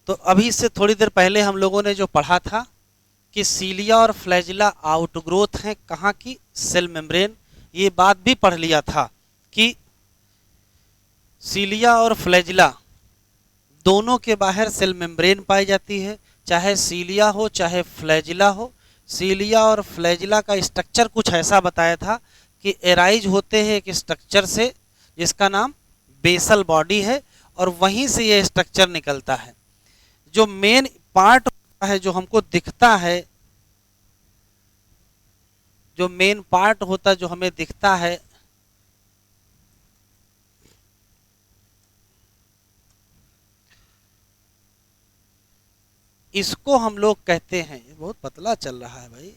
तो अभी से थोड़ी देर पहले हम लोगों ने जो पढ़ा था कि सीलिया और फ्लैजिला आउटग्रोथ हैं कहाँ की, सेल मेम्ब्रेन। ये बात भी पढ़ लिया था कि सीलिया और फ्लैजिला दोनों के बाहर सेल मेम्ब्रेन पाई जाती है, चाहे सीलिया हो चाहे फ्लैजिला हो। सीलिया और फ्लैजिला का स्ट्रक्चर कुछ ऐसा बताया था कि एराइज होते हैं एक स्ट्रक्चर से जिसका नाम बेसल बॉडी है, और वहीं से ये स्ट्रक्चर निकलता है। जो मेन पार्ट होता है जो हमको दिखता है, जो मेन पार्ट होता है जो हमें दिखता है, इसको हम लोग कहते हैं, ये बहुत पतला चल रहा है भाई,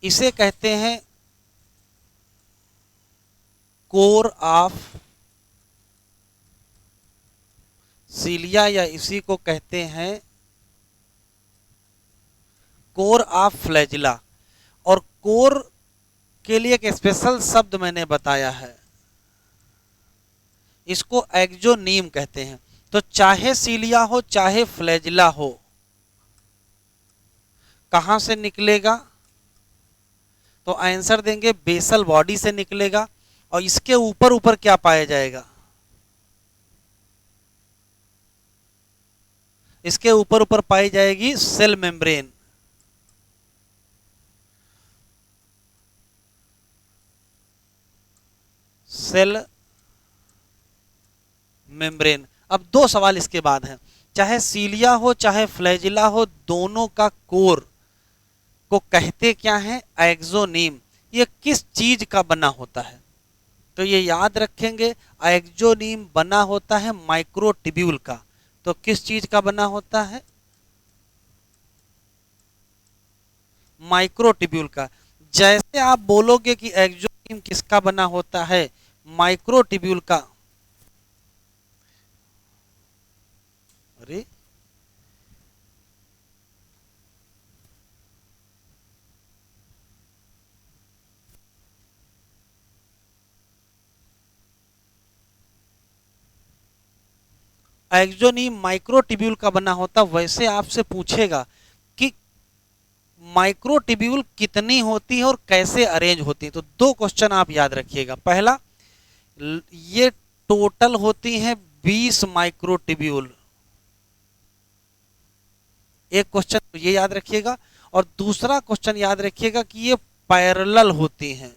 इसे कहते हैं कोर ऑफ सीलिया, या इसी को कहते हैं कोर ऑफ फ्लैजिला। और कोर के लिए एक स्पेशल शब्द मैंने बताया है, इसको एक्सोनीम कहते हैं। तो चाहे सीलिया हो चाहे फ्लैजिला हो, कहां से निकलेगा, तो आंसर देंगे बेसल बॉडी से निकलेगा। और इसके ऊपर ऊपर क्या पाया जाएगा, इसके ऊपर ऊपर पाई जाएगी सेल मेम्ब्रेन। Cell membrane. अब दो सवाल इसके बाद हैं, चाहे सीलिया हो चाहे फ्लैजिला हो, दोनों का कोर को कहते क्या है, एक्सोनीम। ये किस चीज का बना होता है, तो ये याद रखेंगे, एक्सोनीम बना होता है माइक्रोट्यूब्यूल का। तो किस चीज का बना होता है, माइक्रोट्यूब्यूल का। जैसे आप बोलोगे कि एक्सोनीम किसका बना होता है, माइक्रोट्यूब्यूल का। अरे एक्सोनीम माइक्रोट्यूब्यूल का बना होता। वैसे आपसे पूछेगा कि माइक्रोट्यूब्यूल कितनी होती है और कैसे अरेंज होती है, तो दो क्वेश्चन आप याद रखिएगा। पहला, ये टोटल होती हैं 20 माइक्रोट्यूब्यूल, एक क्वेश्चन तो ये याद रखिएगा। और दूसरा क्वेश्चन याद रखिएगा कि ये पैरेलल होती हैं।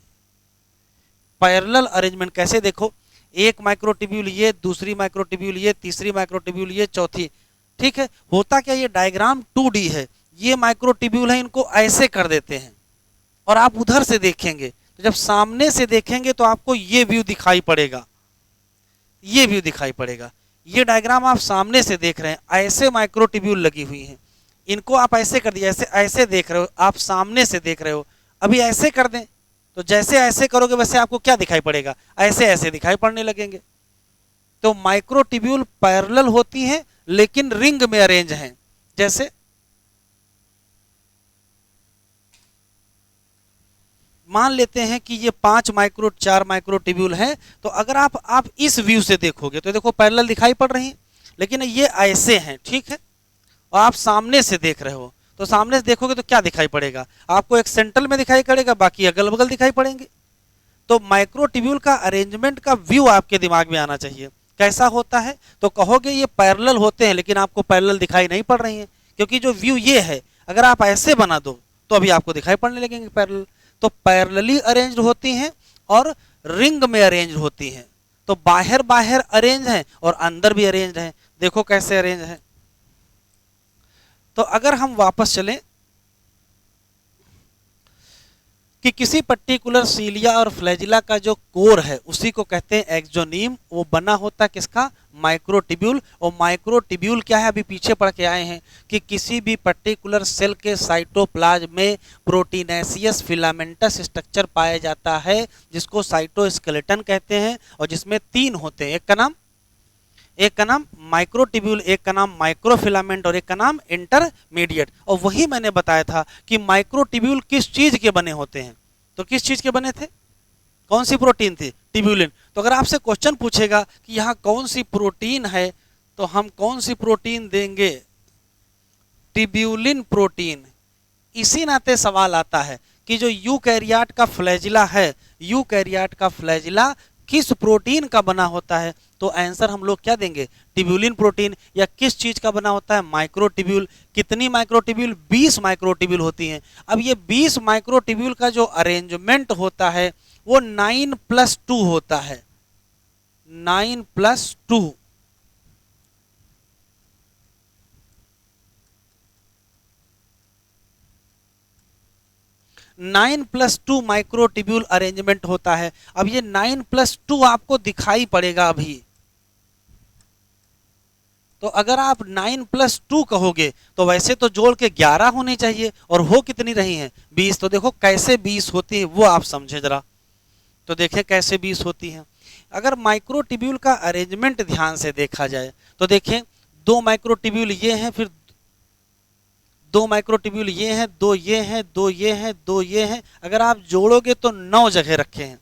पैरेलल अरेंजमेंट कैसे, देखो, एक माइक्रोट्यूब्यूल ये, दूसरी माइक्रोट्यूब्यूल ये, तीसरी माइक्रोट्यूब्यूल ये, चौथी। ठीक है, होता क्या, ये डायग्राम 2D है, ये माइक्रोट्यूब्यूल है, इनको ऐसे कर देते हैं और आप उधर से देखेंगे, तो जब सामने से देखेंगे तो आपको ये व्यू दिखाई पड़ेगा, ये व्यू दिखाई पड़ेगा। ये डायग्राम आप सामने से देख रहे हैं, ऐसे माइक्रोट्यूब्यूल लगी हुई हैं, इनको आप ऐसे कर दिए, ऐसे ऐसे देख रहे हो, आप सामने से देख रहे हो। अभी ऐसे कर दें तो जैसे ऐसे करोगे वैसे आपको क्या दिखाई पड़ेगा, ऐसे ऐसे दिखाई पड़ने लगेंगे। तो माइक्रोट्यूब्यूल पैरेलल होती हैं लेकिन रिंग में अरेंज हैं। जैसे मान लेते हैं कि ये 4 माइक्रोट्यूब्यूल हैं, तो अगर आप इस व्यू से देखोगे तो देखो पैरेलल दिखाई पड़ रही हैं, लेकिन ये ऐसे हैं, ठीक है। और आप सामने से देख रहे हो, तो सामने से देखोगे तो क्या दिखाई पड़ेगा, आपको एक सेंटर में दिखाई पड़ेगा, बाकी अगल बगल दिखाई पड़ेंगे। तो माइक्रोट्यूब्यूल का अरेंजमेंट का व्यू आपके दिमाग में आना चाहिए, कैसा होता है। तो कहोगे ये पैरेलल होते हैं, लेकिन आपको पैरेलल दिखाई नहीं पड़ रही हैं, क्योंकि जो व्यू ये है, अगर आप ऐसे बना दो तो अभी आपको दिखाई पड़ने लगेंगे पैरेलल। तो पैरेलली अरेंज्ड होती हैं और रिंग में अरेंज होती हैं। तो बाहर बाहर अरेंज हैं और अंदर भी अरेंज हैं, देखो कैसे अरेंज हैं। तो अगर हम वापस चलें कि किसी पर्टिकुलर सीलिया और फ्लैजिला का जो कोर है उसी को कहते हैं एक्सोनीम। वो बना होता है किसका, माइक्रोट्यूब्यूल। और माइक्रोट्यूब्यूल क्या है, अभी पीछे पढ़ के आए हैं कि किसी भी पर्टिकुलर सेल के साइटोप्लाज्म में प्रोटीनेशियस फिलामेंटस स्ट्रक्चर पाया जाता है, जिसको साइटोस्केलेटन कहते हैं, और जिसमें 3 होते हैं, एक का नाम माइक्रोट्यूब्यूल, एक का नाम माइक्रोफिलामेंट और एक का नाम इंटरमीडिएट। और वही मैंने बताया था कि माइक्रोट्यूब्यूल किस चीज के बने होते हैं, तो किस चीज के बने थे, कौन सी प्रोटीन थी? टिब्यूलिन। तो अगर आपसे क्वेश्चन पूछेगा कि यहाँ कौन सी प्रोटीन है, तो हम कौन सी प्रोटीन देंगे? टिब्यूलिन प्रोटीन। इसी नाते सवाल आता है कि जो यूकैरियोट का फ्लैजिला है, यूकैरियोट का फ्लैजिला किस प्रोटीन का बना होता है? तो आंसर हम लोग क्या देंगे? टिब्यूलिन प्रोटीन। या किस चीज का बना होता है? माइक्रोटिब्यूल। कितनी माइक्रोटिब्यूल? 20 माइक्रोटिब्यूल होती हैं। अब ये 20 माइक्रोटिब्यूल का जो अरेंजमेंट होता है वो 9+2 होता है, 9+2। 9+2 माइक्रोटिब्यूल अरेंजमेंट होता है। अब ये 9+2 आपको दिखाई पड़ेगा अभी। तो अगर आप 9+2 कहोगे तो वैसे तो जोड़ के 11 होनी चाहिए, और हो कितनी रही हैं? 20। तो देखो कैसे 20 होती है वो आप समझे जरा। तो देखें कैसे 20 होती है। अगर माइक्रोटिब्यूल का अरेंजमेंट ध्यान से देखा जाए तो देखें, 2 माइक्रोटिब्यूल ये हैं, फिर 2 माइक्रोटिब्यूल ये हैं, 2 ये हैं, 2 ये हैं, 2 ये हैं। अगर आप जोड़ोगे तो 9 जगह रखे हैं।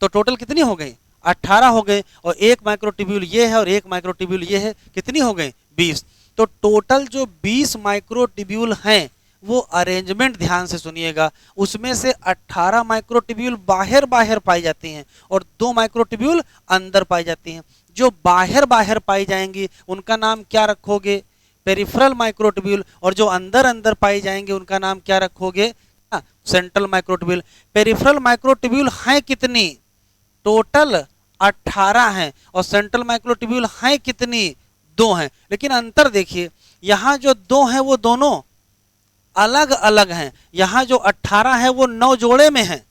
तो टोटल कितनी हो गई? 18 हो गए। और 1 माइक्रोटिब्यूल ये है और 1 माइक्रोटिब्यूल ये है, कितनी हो गई? 20। तो टोटल जो 20 माइक्रोटिब्यूल हैं वो अरेंजमेंट ध्यान से सुनिएगा, उसमें से 18 माइक्रोटिब्यूल बाहर बाहर पाई जाती हैं और 2 माइक्रोटिब्यूल अंदर पाई जाती हैं। जो बाहर बाहर पाई जाएंगी उनका नाम क्या रखोगे? Peripheral microtubule. और जो अंदर अंदर पाई जाएंगे उनका नाम क्या रखोगे? Central microtubule. पेरिफेरल माइक्रोटिब्यूल हैं कितनी? टोटल 18 हैं। और सेंट्रल माइक्रोटिब्यूल हैं कितनी? 2 हैं। लेकिन अंतर देखिए, यहाँ जो 2 हैं वो दोनों अलग अलग हैं। यहाँ जो 18 है वो 9 जोड़े में है,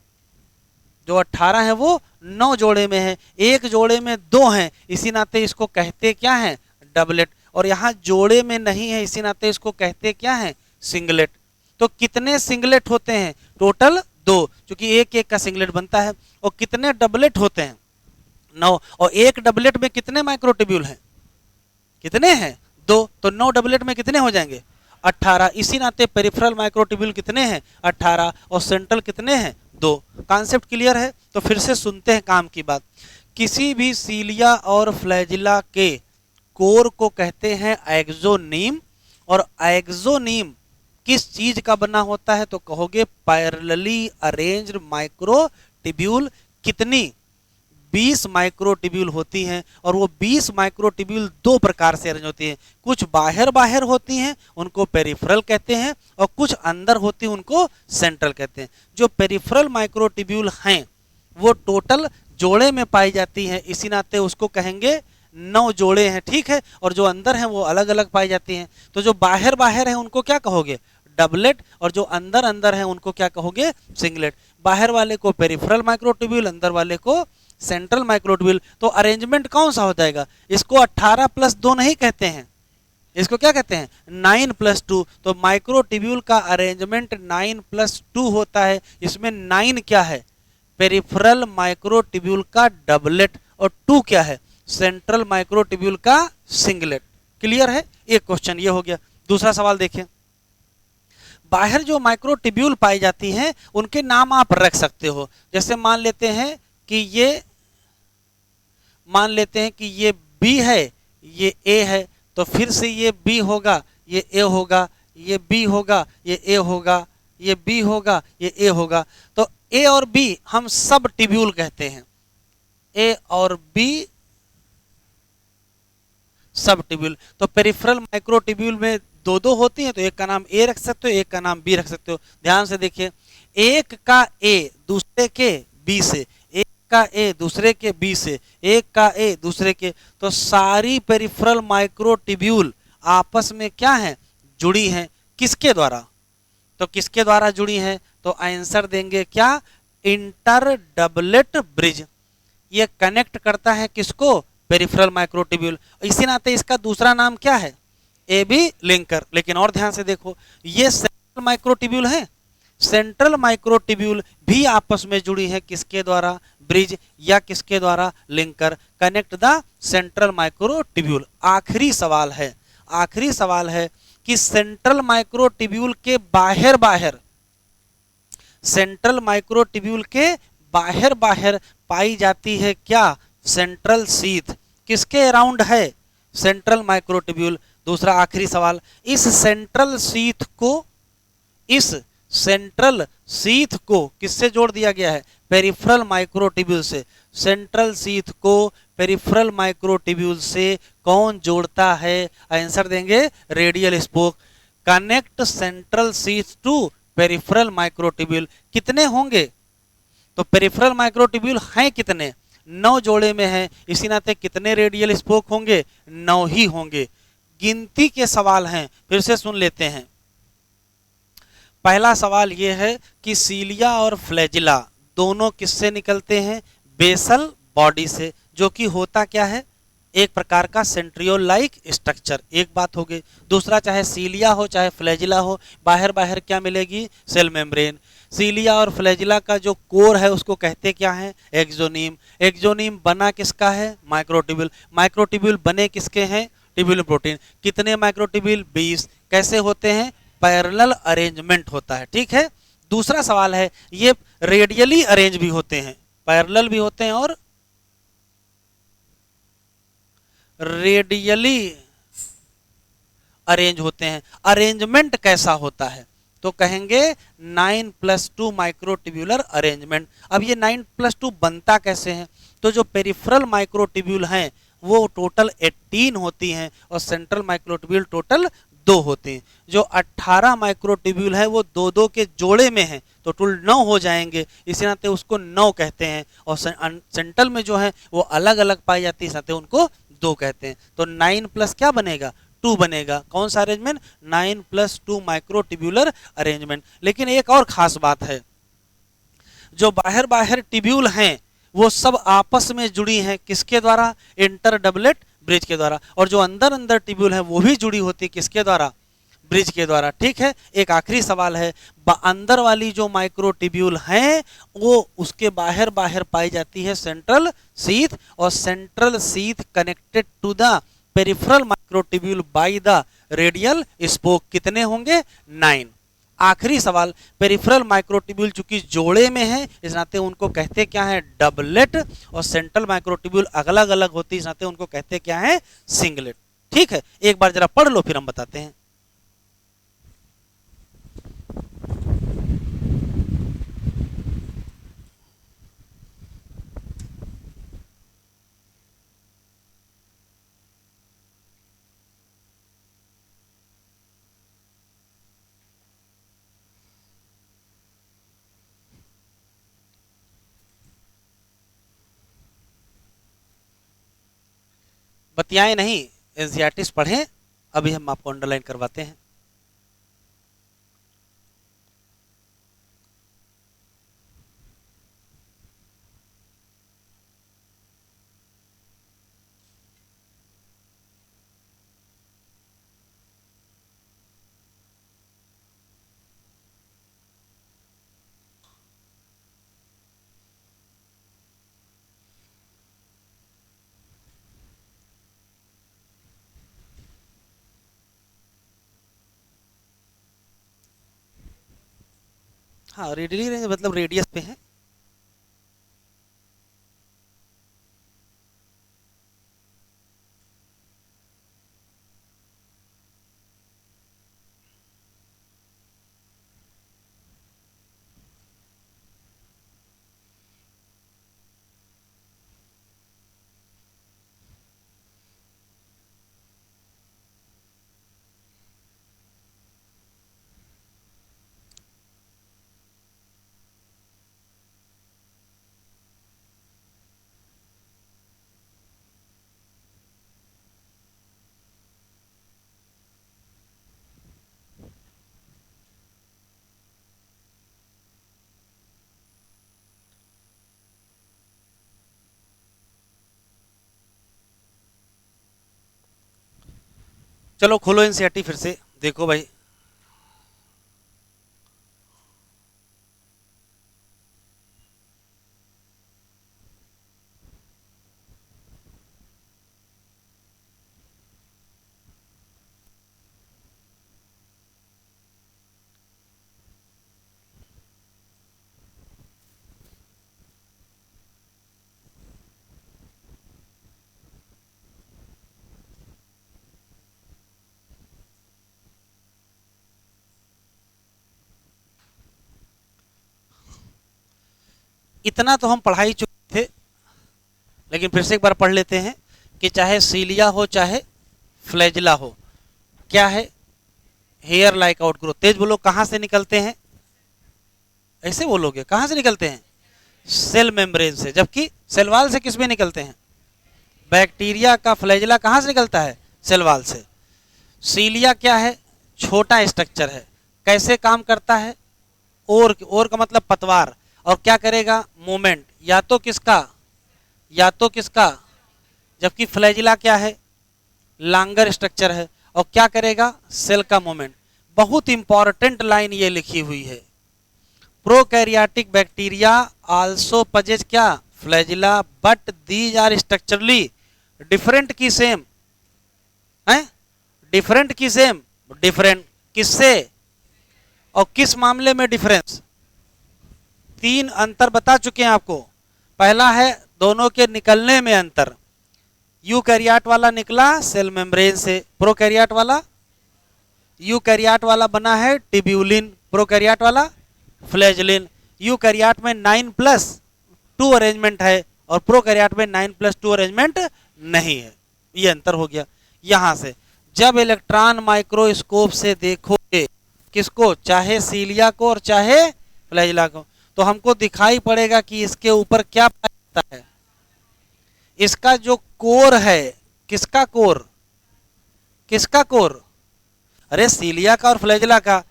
जो 18 है वो 9 जोड़े में है, एक जोड़े में 2 हैं, इसी नाते इसको कहते क्या है? डबलेट। और यहाँ जोड़े में नहीं है, इसी नाते इसको कहते क्या है? सिंगलेट। तो कितने सिंगलेट होते हैं? टोटल 2, क्योंकि एक एक का सिंगलेट बनता है। और कितने डबलेट होते हैं? 9। और एक डबलेट में कितने माइक्रोटिब्यूल हैं? कितने हैं? 2। तो 9 डबलेट में कितने हो जाएंगे? 18। इसी नाते पेरिफेरल माइक्रोटिब्यूल कितने हैं? 18। और सेंट्रल कितने हैं? 2। कॉन्सेप्ट क्लियर है? तो फिर से सुनते हैं काम की बात। किसी भी सीलिया और फ्लैजिला के कोर को कहते हैं एक्सोनीम। और एक्सोनीम किस चीज का बना होता है? तो कहोगे पैरेलली अरेंज्ड माइक्रोटिब्यूल। कितनी? 20 माइक्रोटिब्यूल होती हैं। और वो 20 माइक्रोटिब्यूल 2 प्रकार से अरेंज होती हैं। कुछ बाहर बाहर होती हैं, उनको पेरिफेरल कहते हैं, और कुछ अंदर होती हैं, उनको सेंट्रल कहते हैं। जो पेरिफेरल माइक्रोटिब्यूल हैं वो टोटल जोड़े में पाई जाती हैं, इसी नाते उसको कहेंगे 9 जोड़े हैं, ठीक है। और जो अंदर हैं वो अलग अलग पाई जाती हैं। तो जो बाहर बाहर हैं उनको क्या कहोगे? डबलेट। और जो अंदर अंदर हैं उनको क्या कहोगे? सिंगलेट। बाहर वाले को पेरिफेरल माइक्रोटिब्यूल, अंदर वाले को सेंट्रल माइक्रोटिब्यूल। तो अरेंजमेंट कौन सा हो जाएगा? इसको 18+2 नहीं कहते हैं, इसको क्या कहते हैं? 9+2। तो माइक्रोटिब्यूल का अरेंजमेंट 9+2 होता है। इसमें 9 क्या है? पेरिफेरल माइक्रोटिब्यूल का डबलेट। और 2 क्या है? सेंट्रल माइक्रोटिब्यूल का सिंगलेट। क्लियर है? एक क्वेश्चन ये हो गया। दूसरा सवाल देखें। बाहर जो माइक्रोटिब्यूल पाई जाती हैं उनके नाम आप रख सकते हो। जैसे मान लेते हैं कि ये B है, ये A है, तो फिर से ये B होगा, ये A होगा, ये B होगा, ये A होगा, ये B होगा, ये A होगा। तो A और B हम सब टिब्यूल कहते हैं। A और B सब टिब्यूल। तो पेरिफेरल माइक्रोटिब्यूल में 2-2 होती हैं, तो एक का नाम A रख सकते हो, एक का नाम B रख सकते हो। ध्यान से देखिए, एक का A दूसरे के B से, एक का A दूसरे के B से, एक का A दूसरे के। तो सारी पेरिफेरल माइक्रोटिब्यूल आपस में क्या है? जुड़ी हैं। किसके द्वारा? तो किसके द्वारा जुड़ी हैं? तो आंसर देंगे क्या? Inter doublet bridge. ये कनेक्ट करता है किसको? Peripheral microtubule. इसी नाते इसका दूसरा नाम क्या है? AB linker. लेकिन और ध्यान से देखो, ये सेंट्रल माइक्रोटिब्यूल है। सेंट्रल माइक्रोटिब्यूल भी आपस में जुड़ी है, किसके द्वारा? ब्रिज या किसके द्वारा? Linker. Connect the central microtubule. आखिरी सवाल है कि सेंट्रल माइक्रोटिब्यूल के बाहर बाहर, सेंट्रल माइक्रोटिब्यूल के बाहर बाहर पाई जाती है क्या, सेंट्रल सीथ, किसके अराउंड है, सेंट्रल माइक्रोट्यूब्यूल। दूसरा आखिरी सवाल, इस सेंट्रल सीथ को, इस सेंट्रल सीथ को किससे जोड़ दिया गया है, पेरिफेरल माइक्रोट्यूब्यूल से। सेंट्रल सीथ को पेरिफेरल माइक्रोट्यूब्यूल से कौन जोड़ता है, आंसर देंगे radial spoke. Connect central sheath to peripheral microtubule, कितने होंगे, तो पेरिफेरल माइक्रोट्यूब्यूल हैं कितने, 9 जोड़े में हैं, इसी नाते कितने रेडियल स्पोक होंगे, 9 ही होंगे। गिनती के सवाल हैं, फिर से सुन लेते हैं। पहला सवाल यह है कि सीलिया और फ्लैजिला दोनों किससे निकलते हैं, बेसल बॉडी से, जो कि होता क्या है, एक प्रकार का सेंट्रियोल लाइक स्ट्रक्चर, एक बात हो गई। दूसरा, चाहे सीलिया हो चाहे फ्लैजिला हो, बाहर बाहर क्या मिलेगी, सेल मेम्ब्रेन। सीलिया और फ्लैजिला का जो कोर है उसको कहते क्या है, एक्सोनीम। एक्सोनीम बना किसका है, माइक्रोट्यूब्यूल। माइक्रोट्यूब्यूल बने किसके हैं, ट्यूब्यूल प्रोटीन। कितने माइक्रोट्यूब्यूल, 20। कैसे होते हैं, पैरेलल अरेंजमेंट होता है, ठीक है। दूसरा सवाल है, ये रेडियली अरेंज भी होते हैं, पैरेलल भी होते हैं और रेडियली अरेंज होते हैं। अरेंजमेंट कैसा होता है, तो कहेंगे 9+2 माइक्रोट्यूब्यूलर अरेंजमेंट। अब ये 9+2 बनता कैसे है, तो जो पेरिफेरल माइक्रोट्यूब्यूल हैं वो टोटल 18 होती हैं और सेंट्रल माइक्रोट्यूब्यूल टोटल 2 होते हैं। जो 18 माइक्रोट्यूब्यूल है वो दो दो के जोड़े में है, तो टोटल 9 हो जाएंगे, इसी नाते उसको 9 कहते हैं। और सेंट्रल में जो है वो अलग अलग पाई जाती है, इस नाते उनको 2 कहते हैं। तो 9 प्लस क्या बनेगा, 2 बनेगा। कौन सा अरेंजमेंट, 9+2 माइक्रोट्यूब्यूलर अरेंजमेंट। लेकिन एक और खास बात है, जो बाहर बाहर ट्यूब्यूल हैं वो सब आपस में जुड़ी हैं किसके द्वारा, इंटर डबलेट ब्रिज के द्वारा। और जो अंदर अंदर ट्यूब्यूल है वो भी जुड़ी होती है किसके द्वारा, ब्रिज के द्वारा, ठीक है। एक आखिरी सवाल है, अंदर वाली जो माइक्रोट्यूब्यूल हैं वो उसके बाहर बाहर पाई जाती है सेंट्रल सीथ, और central sheath connected to the peripheral microtubule by the radial spoke. कितने होंगे, 9। आखिरी सवाल, पेरिफेरल माइक्रोट्यूब्यूल चूंकि जोड़े में है इस नाते उनको कहते क्या है, डबलेट। और सेंट्रल माइक्रोट्यूब्यूल अलग अलग होती है इस नाते उनको कहते क्या है, सिंगलेट। ठीक है, एक बार जरा पढ़ लो फिर हम बताते हैं। बतियाएं नहीं, एनसीईआरटी पढ़ें, अभी हम आपको अंडरलाइन करवाते हैं। हाँ, रेडियली रेंज मतलब रेडियस पे है। चलो खोलो एनसीईआरटी फिर से, देखो भाई। इतना तो हम पढ़ा ही चुके थे, लेकिन फिर से एक बार पढ़ लेते हैं कि चाहे सीलिया हो चाहे फ्लैजिला हो, क्या है, हेयर लाइक आउटग्रोथ। तेज बोलो, कहां से निकलते हैं? ऐसे बोलोगे, कहां से निकलते हैं? सेल मेम्ब्रेन से। जबकि सेल वॉल से किस में निकलते हैं? बैक्टीरिया का फ्लैजिला कहां से निकलता है? सेल वॉल से। सीलिया क्या है? छोटा स्ट्रक्चर है। कैसे काम करता है? ओर का मतलब पतवार, और क्या करेगा? मूवमेंट, या तो किसका, या तो किसका। जबकि फ्लैजिला क्या है? लॉन्गर स्ट्रक्चर है, और क्या करेगा? सेल का मूवमेंट। बहुत इंपॉर्टेंट लाइन ये लिखी हुई है, प्रोकैरियोटिक बैक्टीरिया आल्सो पजेज क्या? Flagella, but these are structurally different की सेम है, डिफरेंट की सेम, डिफरेंट किससे और किस मामले में डिफरेंस? तीन अंतर बता चुके हैं आपको। पहला है दोनों के निकलने में अंतर, यूकैरियोट वाला निकला सेल मेम्ब्रेन से, प्रोकैरियोट वाला, यूकैरियोट वाला बना है टिब्यूलिन, प्रोकैरियोट वाला फ्लैजिलिन। यूकैरियोट में 9+2 अरेंजमेंट है और प्रोकैरियोट में 9+2 अरेंजमेंट नहीं है। ये अंतर हो गया। यहां से जब इलेक्ट्रॉन माइक्रोस्कोप से देखोगे किसको, चाहे सीलिया को और चाहे फ्लैजिला को, तो हमको दिखाई पड़ेगा कि इसके ऊपर क्या पाया जाता है? इसका जो कोर है, किसका कोर, किसका कोर? अरे सीलिया का और फ्लैजिला का।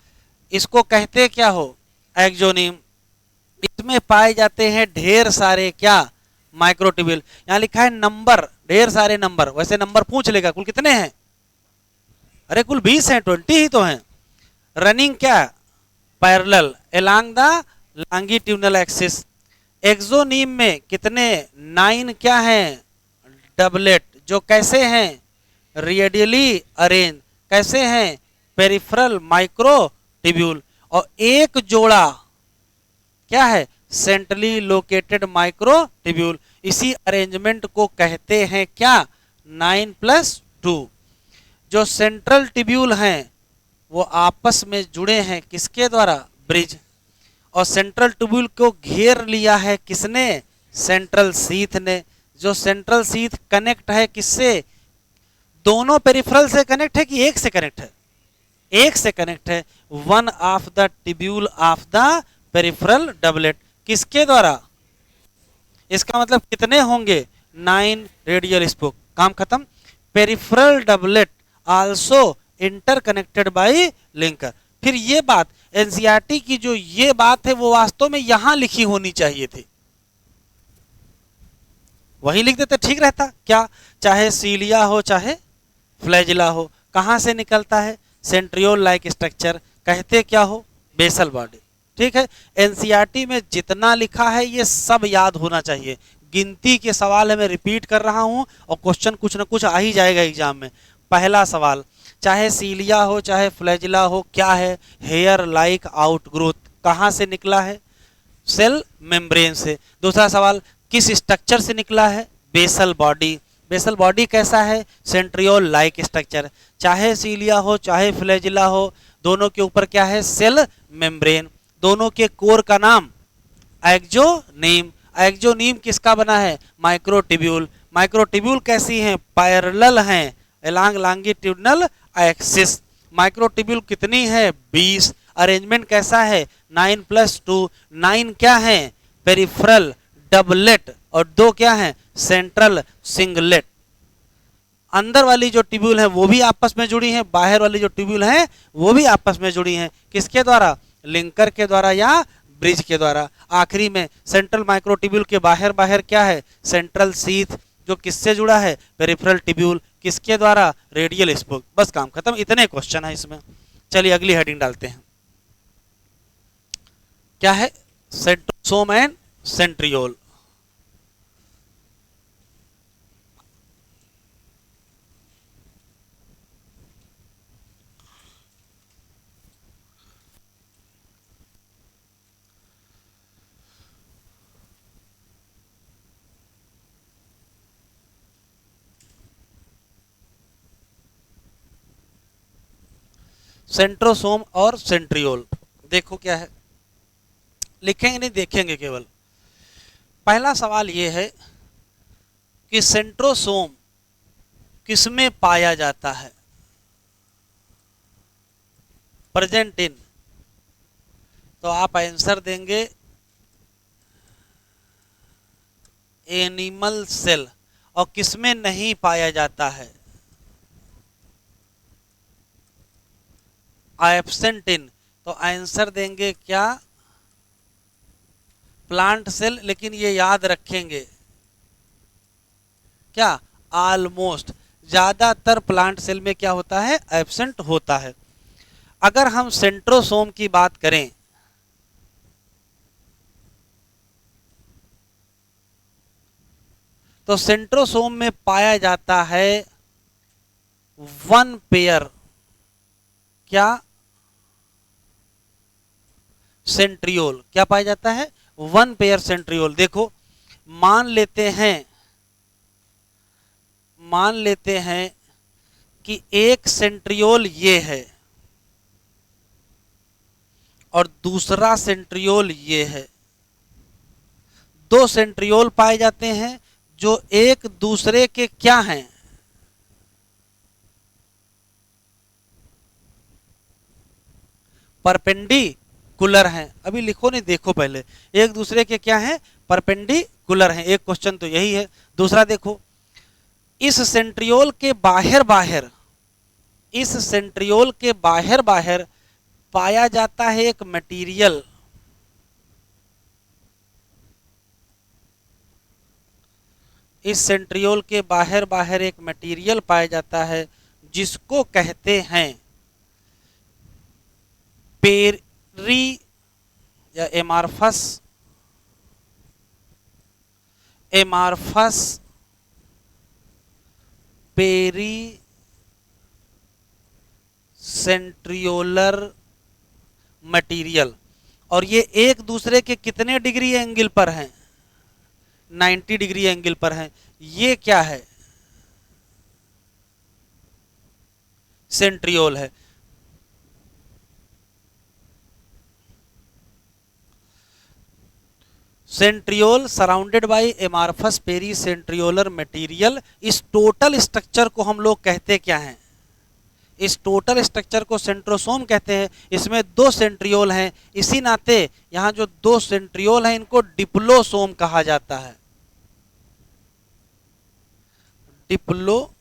इसको कहते क्या हो? एक्सोनिम। इसमें पाए जाते हैं ढेर सारे क्या? माइक्रोट्यूब्यूल। यहां लिखा है नंबर, ढेर सारे नंबर। वैसे नंबर पूछ लेगा कुल कितने हैं? अरे कुल 20 हैं, 20 ही तो हैं। रनिंग क्या? Parallel along the longitudinal axis. Exonym में कितने? 9 क्या हैं? डबलेट, जो कैसे हैं? Radially arrange. कैसे हैं? Peripheral microtubule. और एक जोड़ा क्या है? Centrally located microtubule. इसी अरेंजमेंट को कहते हैं क्या? 9+2। जो सेंट्रल ट्यूब्यूल हैं वो आपस में जुड़े हैं किसके द्वारा? ब्रिज। और सेंट्रल ट्यूब्यूल को घेर लिया है किसने? सेंट्रल सीथ ने। जो सेंट्रल सीथ कनेक्ट है किससे? दोनों पेरिफेरल से कनेक्ट है कि एक से कनेक्ट है? एक से कनेक्ट है। One of the tubule of the peripheral doublet. किसके द्वारा? इसका मतलब कितने होंगे? 9 रेडियल स्पोक। काम खत्म। Peripheral doublet also interconnected by linker. फिर ये बात एनसीईआरटी की जो ये बात है वो वास्तव में यहां लिखी होनी चाहिए थी, वही लिख देते ठीक रहता क्या? चाहे सीलिया हो चाहे फ्लैजिला हो, कहां से निकलता है? Centriole like structure. कहते क्या हो? Basal body. ठीक है, एनसीईआरटी में जितना लिखा है ये सब याद होना चाहिए। गिनती के सवाल है, मैं रिपीट कर रहा हूं, और क्वेश्चन कुछ ना कुछ आ ही जाएगा एग्जाम में। पहला सवाल, चाहे सीलिया हो चाहे फ्लैजिला हो, क्या है? Hair like outgrowth. कहां से निकला है? सेल मेम्ब्रेन से। दूसरा सवाल, किस स्ट्रक्चर से निकला है? Basal body. बेसल बॉडी कैसा है? Centriole like structure. चाहे सीलिया हो चाहे फ्लैजिला हो, दोनों के ऊपर क्या है? Cell membrane. दोनों के कोर का नाम एक्सोनीम। एक्सोनीम किसका बना है? माइक्रोट्यूब्यूल। माइक्रोट्यूब्यूल कैसी हैं? पैरेलल हैं अलोंग लॉन्गिट्यूडिनल एक्सिस। माइक्रोट्यूब्यूल कितनी है? 20। अरेंजमेंट कैसा है? 9+2। 9 क्या है? पेरिफेरल डबलेट, और 2 क्या है? Central singlet. अंदर वाली जो ट्यूब्यूल है वो भी आपस में जुड़ी हैं, बाहर वाली जो ट्यूब्यूल है वो भी आपस में जुड़ी हैं। किसके द्वारा? लिंकर के द्वारा या ब्रिज के द्वारा। आखिरी में सेंट्रल माइक्रोट्यूब्यूल के बाहर बाहर क्या है? सेंट्रल सीथ, जो किससे जुड़ा है? Peripheral tubule. किसके द्वारा? Radial spoke. बस काम खत्म। इतने क्वेश्चन है इसमें। चलिए अगली हेडिंग डालते हैं। क्या है? Centrosome and centriole. सेंट्रोसोम और सेंट्रियोल देखो क्या है, लिखेंगे नहीं देखेंगे केवल। पहला सवाल ये है कि सेंट्रोसोम किसमें पाया जाता है? प्रेजेंट इन, तो आप आंसर देंगे एनिमल सेल। और किसमें नहीं पाया जाता है? एब्सेंट इन, तो आंसर देंगे क्या? Plant cell. लेकिन ये याद रखेंगे क्या? ऑलमोस्ट, ज्यादातर प्लांट सेल में क्या होता है? एब्सेंट होता है। अगर हम सेंट्रोसोम की बात करें तो सेंट्रोसोम में पाया जाता है वन पेयर, क्या? सेंट्रियोल। क्या पाया जाता है? One pair centriole. देखो, मान लेते हैं कि एक सेंट्रियोल ये है और दूसरा सेंट्रियोल ये है। दो सेंट्रियोल पाए जाते हैं जो एक दूसरे के क्या हैं? परपेंडिकुलर हैं। अभी लिखो नहीं, देखो पहले, एक दूसरे के क्या हैं? परपेंडिकुलर हैं। एक क्वेश्चन तो यही है। दूसरा देखो, इस सेंट्रियोल के बाहर पाया जाता है एक मटेरियल, इस सेंट्रियोल के बाहर एक मटेरियल पाया जाता है जिसको कहते हैं पेरी या एमार्फस पेरी सेंट्रियोलर मटेरियल। और ये एक दूसरे के कितने डिग्री एंगल पर हैं? 90 डिग्री एंगल पर हैं। ये क्या है? सेंट्रियोल है। Centriole surrounded by amorphous peri centriolar material. इस टोटल स्ट्रक्चर को हम लोग कहते क्या हैं? इस टोटल स्ट्रक्चर को सेंट्रोसोम कहते हैं। इसमें दो सेंट्रियोल हैं, इसी नाते यहां जो दो सेंट्रियोल हैं इनको डिप्लोसोम कहा जाता है। डिप्लोसोम।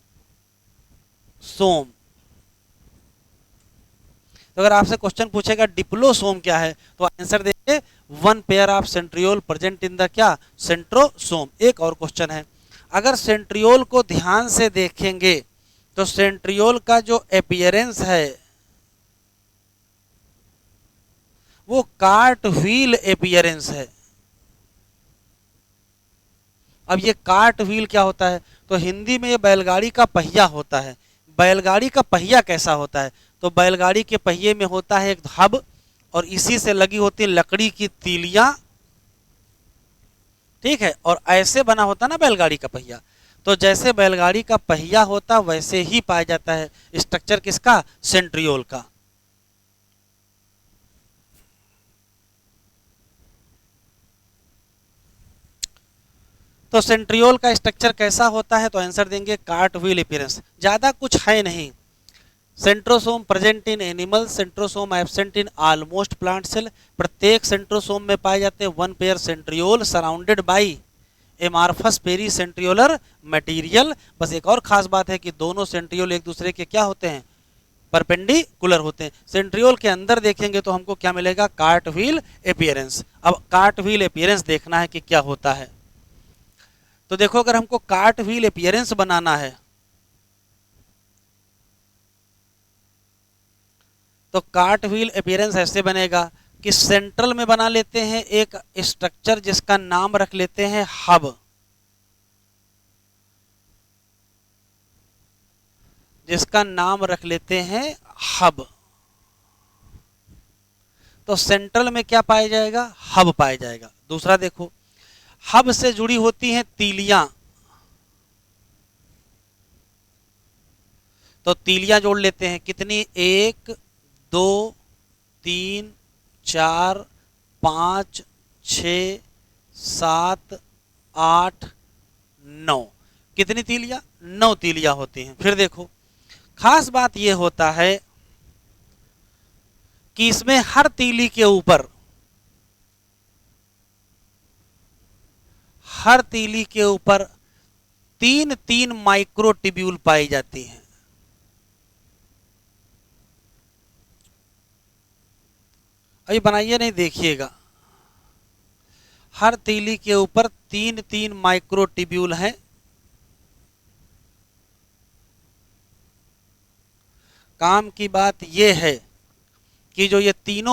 तो अगर आपसे क्वेश्चन पूछेगा डिप्लोसोम क्या है, तो आंसर देंगे one pair of centriole present in the क्या? सेंट्रोसोम। एक और क्वेश्चन है, अगर सेंट्रियोल को ध्यान से देखेंगे तो सेंट्रियोल का जो अपीयरेंस है वो कार्ट व्हील अपीयरेंस है। अब ये कार्ट व्हील क्या होता है? तो हिंदी में ये बैलगाड़ी का पहिया होता है। बैलगाड़ी का पहिया कैसा होता है? तो बैलगाड़ी के पहिए में होता है एक हब और इसी से लगी होती है लकड़ी की तीलियां, ठीक है, और ऐसे बना होता ना बैलगाड़ी का पहिया। तो जैसे बैलगाड़ी का पहिया होता वैसे ही पाया जाता है स्ट्रक्चर किसका? सेंट्रियोल का। तो सेंट्रियोल का स्ट्रक्चर कैसा होता है? तो आंसर देंगे कार्ट व्हील अपीयरेंस। ज्यादा कुछ है नहीं। Centrosome present in animal, centrosome absent in almost plant cell. प्रत्येक सेंट्रोसोम में पाए जाते हैं one pair centriole surrounded by amorphous peri centriolar material. बस एक और खास बात है कि दोनों सेंट्रियोल एक दूसरे के क्या होते हैं? परपेंडिकुलर होते हैं। सेंट्रियोल के अंदर देखेंगे तो हमको क्या मिलेगा? Cart wheel appearance. अब कार्ट व्हील अपीयरेंस देखना है कि क्या होता है। तो देखो, अगर हमको कार्ट व्हील अपीयरेंस बनाना है तो कार्ट व्हील अपीयरेंस ऐसे बनेगा कि सेंट्रल में बना लेते हैं एक स्ट्रक्चर जिसका नाम रख लेते हैं हब, जिसका नाम रख लेते हैं हब। तो सेंट्रल में क्या पाया जाएगा? हब पाया जाएगा। दूसरा देखो, हब से जुड़ी होती हैं तीलियां, तो तीलियां जोड़ लेते हैं। कितनी? 1 2 3 4 5 6 7 8, 9, कितनी तीलियां? 9 तीलियां होती हैं। फिर देखो खास बात यह होता है कि इसमें हर तीली के ऊपर 3-3 माइक्रोट्यूब्यूल पाई जाती हैं। अभी बनाइए नहीं, देखिएगा, हर तीली के ऊपर 3-3 माइक्रोट्यूब्यूल हैं। काम की बात यह है कि जो ये तीन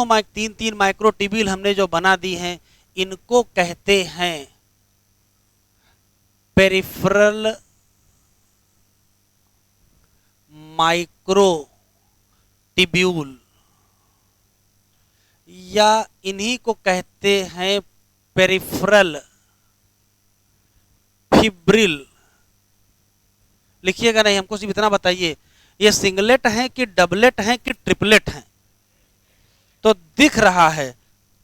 तीन माइक्रोट्यूब्यूल हमने जो बना दी हैं, इनको कहते हैं पेरिफेरल माइक्रोट्यूब्यूल, या इन्हीं को कहते हैं पेरिफेरल फिब्रिल। लिखिएगा नहीं, हमको सिर्फ इतना बताइए, ये सिंगलेट हैं कि डबलेट हैं कि ट्रिपलेट हैं? तो दिख रहा है,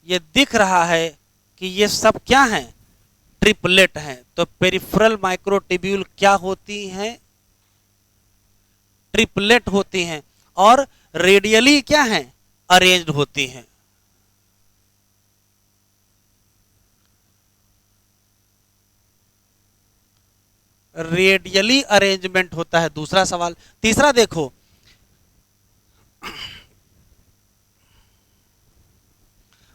ये दिख रहा है कि ये सब क्या हैं? ट्रिपलेट हैं। तो पेरिफेरल माइक्रोट्यूब्यूल क्या होती हैं? ट्रिपलेट होती हैं। और रेडियली क्या हैं? अरेंज्ड होती हैं। रेडियली अरेंजमेंट होता है दूसरा सवाल। तीसरा देखो,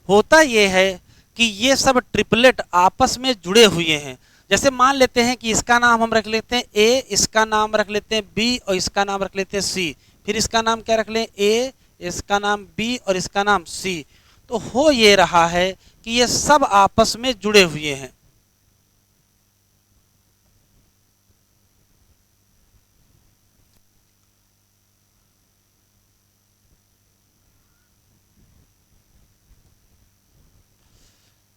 होता यह है कि ये सब ट्रिपलेट आपस में जुड़े हुए हैं। जैसे मान लेते हैं कि इसका नाम हम रख लेते हैं ए, इसका नाम रख लेते हैं बी, और इसका नाम रख लेते हैं सी। फिर इसका नाम क्या रख लें? ए, इसका नाम बी, और इसका नाम सी। तो हो ये रहा है कि ये सब आपस में जुड़े हुए हैं।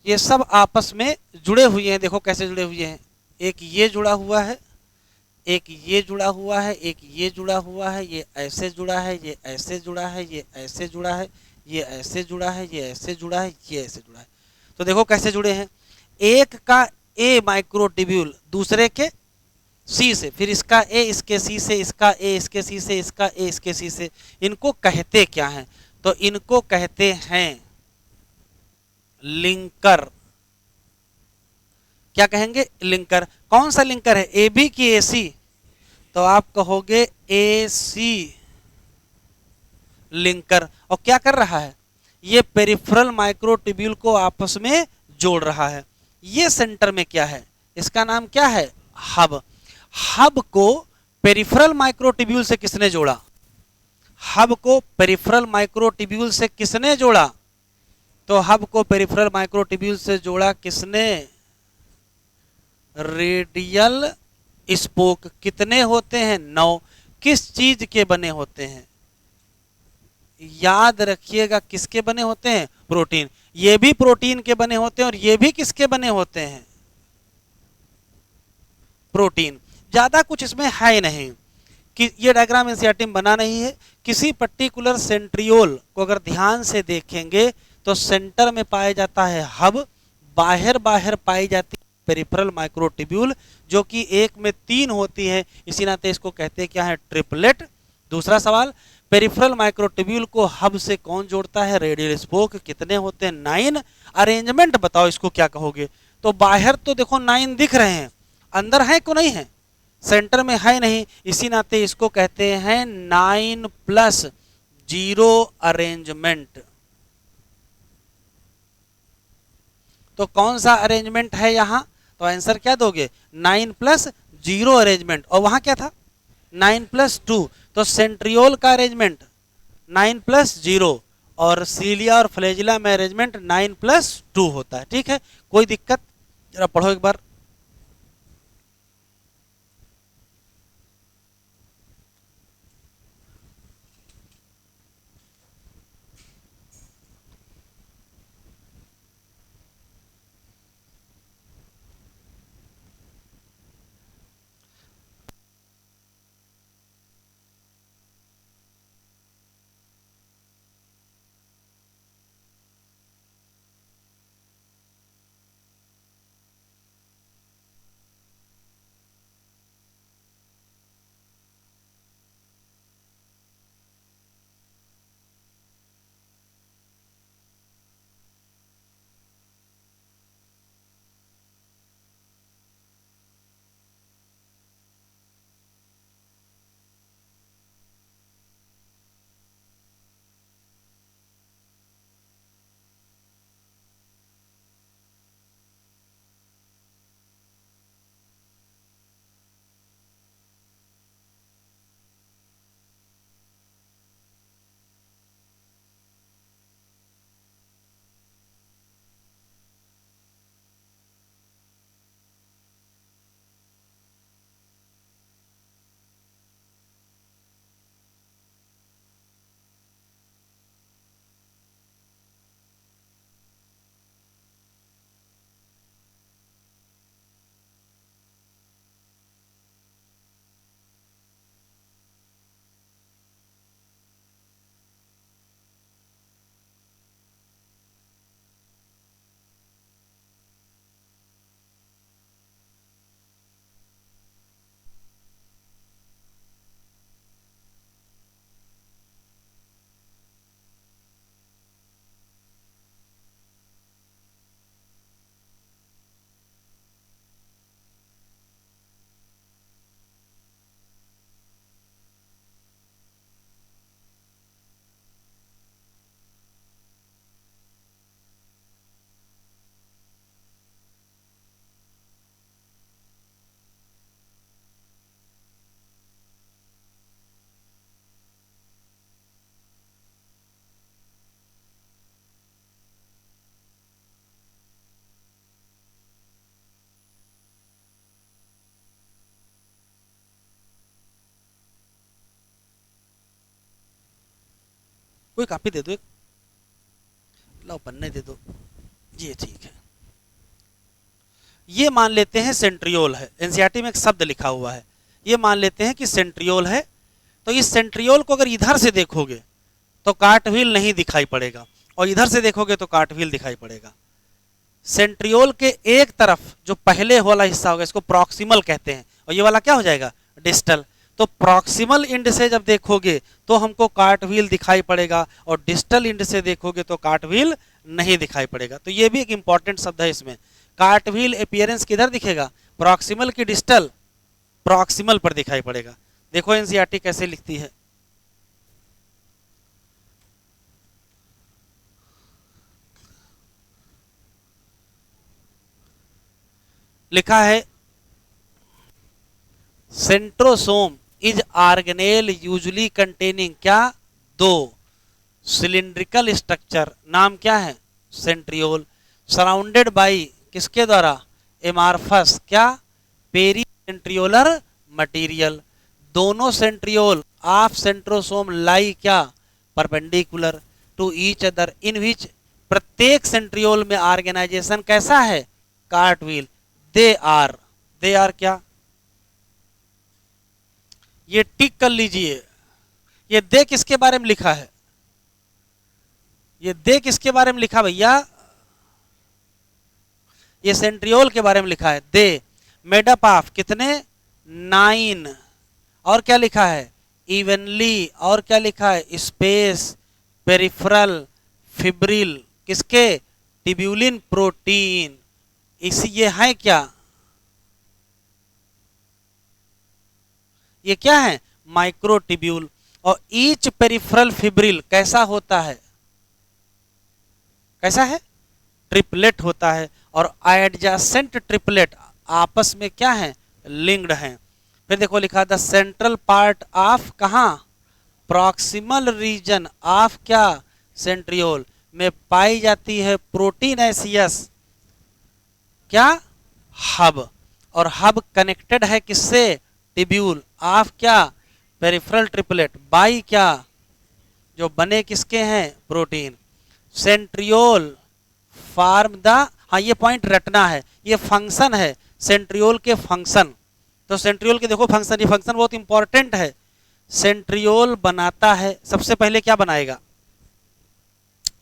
ये सब आपस में जुड़े हुए हैं। देखो कैसे जुड़े हुए हैं, एक ये जुड़ा हुआ है, एक ये जुड़ा हुआ है, एक ये जुड़ा हुआ है, ये ऐसे जुड़ा है, ये ऐसे जुड़ा है, ये ऐसे जुड़ा है, ये ऐसे जुड़ा है, ये ऐसे जुड़ा है, ये ऐसे जुड़ा है। तो देखो कैसे जुड़े हैं, एक का ए माइक्रोट्यूब्यूल दूसरे के सी से, फिर इसका ए इसके सी से, इसका ए इसके सी से, इसका ए इसके सी से। इनको कहते क्या हैं? तो इनको कहते हैं लिंकर। क्या कहेंगे? लिंकर। कौन सा लिंकर है, ए बी की ए सी? तो आप कहोगे ए सी लिंकर। और क्या कर रहा है? ये पेरिफेरल माइक्रोट्यूब्यूल को आपस में जोड़ रहा है। ये सेंटर में क्या है? इसका नाम क्या है? हब। हब को पेरिफेरल माइक्रोट्यूब्यूल से किसने जोड़ा? हब को पेरिफेरल माइक्रोट्यूब्यूल से किसने जोड़ा? तो हब को पेरिफेरल माइक्रोट्यूब्यूल से जोड़ा किसने? Radial spoke. कितने होते हैं? 9। किस चीज के बने होते हैं? याद रखिएगा, किसके बने होते हैं? प्रोटीन। ये भी प्रोटीन के बने होते हैं, और ये भी किसके बने होते हैं? प्रोटीन। ज्यादा कुछ इसमें है नहीं कि ये डायग्राम एनसीईआरटी में बना नहीं है। किसी पर्टिकुलर सेंट्रियोल को अगर ध्यान से देखेंगे तो सेंटर में पाया जाता है हब, बाहर बाहर पाई जाती है पेरिफेरल माइक्रोट्यूब्यूल, जो कि एक में 3 होती है, इसी नाते इसको कहते हैं क्या है? ट्रिपलेट। दूसरा सवाल, पेरिफेरल माइक्रोट्यूब्यूल को हब से कौन जोड़ता है? Radial spoke. कितने होते हैं? 9। अरेंजमेंट बताओ, इसको क्या कहोगे? तो बाहर तो देखो 9 दिख रहे हैं, अंदर है को नहीं है? सेंटर में है नहीं, इसी नाते इसको कहते हैं 9+0 अरेंजमेंट। तो कौन सा अरेंजमेंट है यहां? तो आंसर क्या दोगे? 9+0 अरेंजमेंट। और वहां क्या था? 9+2। तो सेंट्रियोल का अरेंजमेंट 9+0, और सीलिया और फ्लैजिला में अरेंजमेंट 9+2 होता है। ठीक है, कोई दिक्कत? जरा पढ़ो एक बार। कोई कॉपी दे दो एक, लो पन्ने दे दो, ये ठीक है। ये मान लेते हैं सेंट्रियोल है, एनसीईआरटी में एक शब्द लिखा हुआ है, ये मान लेते हैं कि सेंट्रियोल है। तो इस सेंट्रियोल को अगर इधर से देखोगे तो कार्टव्हील नहीं दिखाई पड़ेगा, और इधर से देखोगे तो कार्टव्हील दिखाई पड़ेगा। सेंट्रियोल के एक तरफ जो पहले वाला हिस्सा होगा इसको प्रॉक्सिमल कहते हैं, और ये वाला क्या हो जाएगा, डिस्टल। तो प्रॉक्सिमल इंड से जब देखोगे तो हमको कार्टव्हील दिखाई पड़ेगा, और डिस्टल इंड से देखोगे तो कार्टव्हील नहीं दिखाई पड़ेगा। तो ये भी एक इंपॉर्टेंट शब्द है इसमें। कार्टव्हील अपीयरेंस किधर दिखेगा, प्रॉक्सिमल की डिस्टल, प्रॉक्सिमल पर दिखाई पड़ेगा। देखो एनसीईआरटी कैसे लिखती है, लिखा है centrosome is organelle usually containing क्या, दो सिलिंड्रिकल स्ट्रक्चर, नाम क्या है, सेंट्रियोल, सराउंडेड बाई किसके द्वारा, एमार्फस क्या, पेरी सेंट्रियोलर मटीरियल। दोनों सेंट्रियोल ऑफ सेंट्रोसोम लाई क्या, परपेंडिकुलर टू ईच अदर, इन विच प्रत्येक सेंट्रियोल में ऑर्गेनाइजेशन कैसा है, कार्टव्हील। दे आर क्या, ये टिक कर लीजिए। ये दे किसके बारे में लिखा है, ये दे किसके बारे में लिखा भैया, ये सेंट्रियोल के बारे में लिखा है। दे मेड अप ऑफ कितने, 9, और क्या लिखा है, इवनली, और क्या लिखा है, स्पेस, पेरिफेरल, फिब्रिल, किसके, टिब्यूलिन प्रोटीन। इसी ये है क्या, ये क्या है, माइक्रोटिब्यूल। और ईच पेरिफेरल फिब्रिल कैसा होता है, कैसा है, ट्रिपलेट होता है, और एडजेसेंट ट्रिपलेट आपस में क्या है, लिंक्ड हैं। फिर देखो लिखा द सेंट्रल पार्ट ऑफ कहाँ, प्रॉक्सिमल रीजन ऑफ क्या, सेंट्रियोल में पाई जाती है प्रोटीनेसियस क्या, हब, और हब कनेक्टेड है किससे, टिब्यूल ऑफ क्या, पेरिफेरल ट्रिपलेट बाई क्या, जो बने किसके हैं, प्रोटीन। सेंट्रियोल फॉर्म द, हाँ ये पॉइंट रटना है, ये फंक्शन है सेंट्रियोल के फंक्शन। तो सेंट्रियोल के देखो फंक्शन, ये फंक्शन बहुत इंपॉर्टेंट है। सेंट्रियोल बनाता है, सबसे पहले क्या बनाएगा,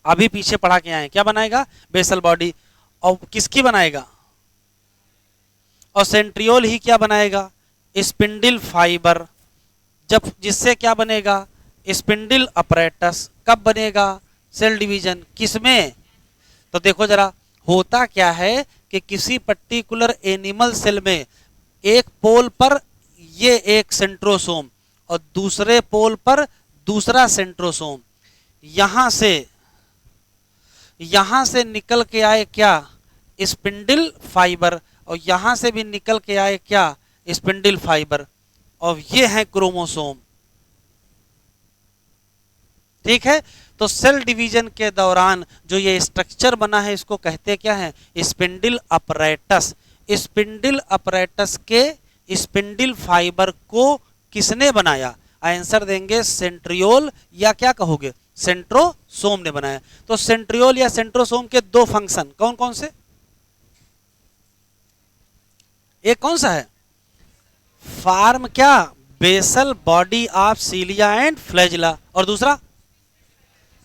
अभी पीछे पढ़ा के आए, क्या बनाएगा, बेसल बॉडी, और किसकी बनाएगा, और सेंट्रियोल ही क्या बनाएगा, स्पिंडल फाइबर, जब जिससे क्या बनेगा, स्पिंडल अपरेटस। कब बनेगा, सेल डिवीजन, किसमें, तो देखो जरा होता क्या है कि किसी पर्टिकुलर एनिमल सेल में एक पोल पर ये एक सेंट्रोसोम और दूसरे पोल पर दूसरा सेंट्रोसोम, यहां से निकल के आए क्या, स्पिंडल फाइबर, और यहां से भी निकल के आए क्या, स्पिंडल फाइबर, और ये है क्रोमोसोम। ठीक है, तो सेल डिवीजन के दौरान जो ये स्ट्रक्चर बना है इसको कहते क्या है, स्पिंडल अपरेटस। स्पिंडल अपरेटस के स्पिंडल फाइबर को किसने बनाया, आंसर देंगे सेंट्रियोल, या क्या कहोगे, सेंट्रोसोम ने बनाया। तो सेंट्रियोल या सेंट्रोसोम के दो फंक्शन कौन कौन से, एक कौन सा है, फार्म क्या, basal body of cilia and flagella, और दूसरा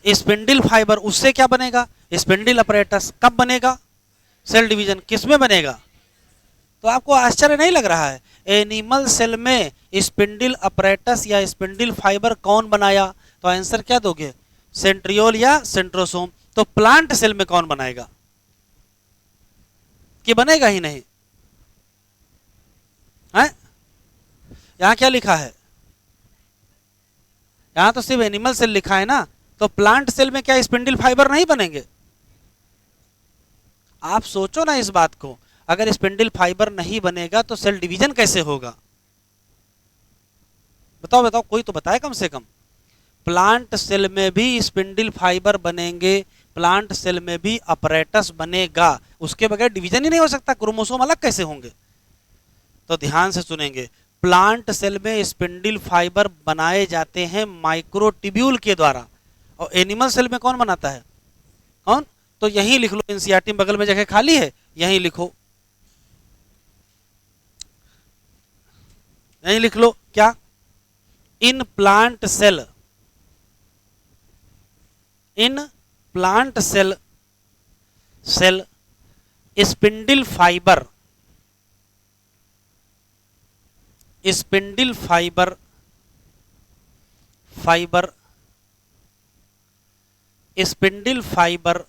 स्पिंडल फाइबर, उससे क्या बनेगा, स्पिंडल अपरेटस। कब बनेगा, सेल डिवीजन, किसमें बनेगा। तो आपको आश्चर्य नहीं लग रहा है, एनिमल सेल में स्पिंडल अपरेटस या स्पिंडल फाइबर कौन बनाया, तो आंसर क्या दोगे, सेंट्रियोल या सेंट्रोसोम। तो प्लांट सेल में कौन बनाएगा, कि बनेगा ही नहीं है। यहां क्या लिखा है, यहां तो सिर्फ एनिमल सेल लिखा है ना, तो प्लांट सेल में क्या स्पिंडल फाइबर नहीं बनेंगे। आप सोचो ना इस बात को, अगर स्पिंडल फाइबर नहीं बनेगा तो सेल डिवीजन कैसे होगा, बताओ बताओ, कोई तो बताए कम से कम। प्लांट सेल में भी स्पिंडल फाइबर बनेंगे, प्लांट सेल में भी अपरेटस बनेगा, उसके बगैर डिवीजन ही नहीं हो सकता, क्रोमोसोम अलग कैसे होंगे। तो ध्यान से सुनेंगे, प्लांट सेल में स्पिंडल फाइबर बनाए जाते हैं माइक्रोट्यूब्यूल के द्वारा, और एनिमल सेल में कौन बनाता है? कौन? तो यहीं लिख लो, एनसीईआरटी में बगल में जगह खाली है, यहीं लिखो, यहीं लिख लो क्या? In plant cell, in plant cell, cell spindle fibre, spindle fibre, fibre, spindle fibre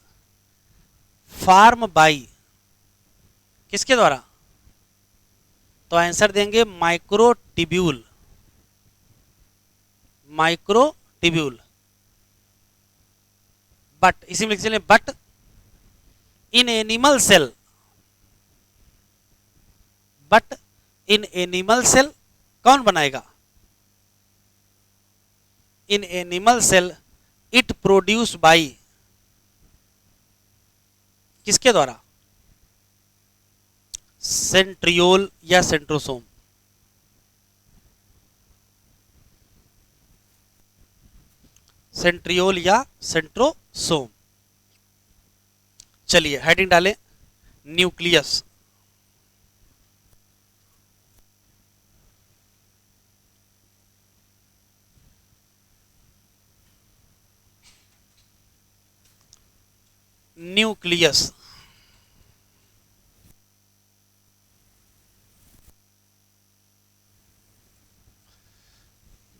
form by, किसके द्वारा? तो आंसर देंगे माइक्रोट्यूब्यूल, माइक्रोट्यूब्यूल। बट इसी में लिख चले, but in animal cell, but in animal cell कौन बनाएगा? In animal cell it produce by, किसके द्वारा? सेंट्रियोल या सेंट्रोसोम। सेंट्रियोल या सेंट्रोसोम। चलिए हेडिंग डालें, न्यूक्लियस। न्यूक्लियस,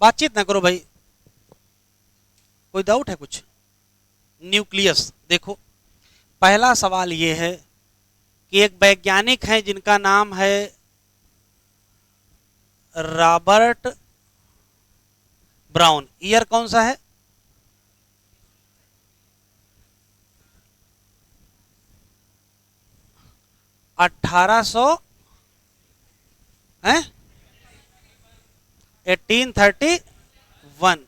बातचीत ना करो भाई, कोई डाउट है कुछ? न्यूक्लियस देखो, पहला सवाल यह है कि एक वैज्ञानिक है जिनका नाम है रॉबर्ट ब्राउन। ईयर कौन सा है? अठारह सौ 1831।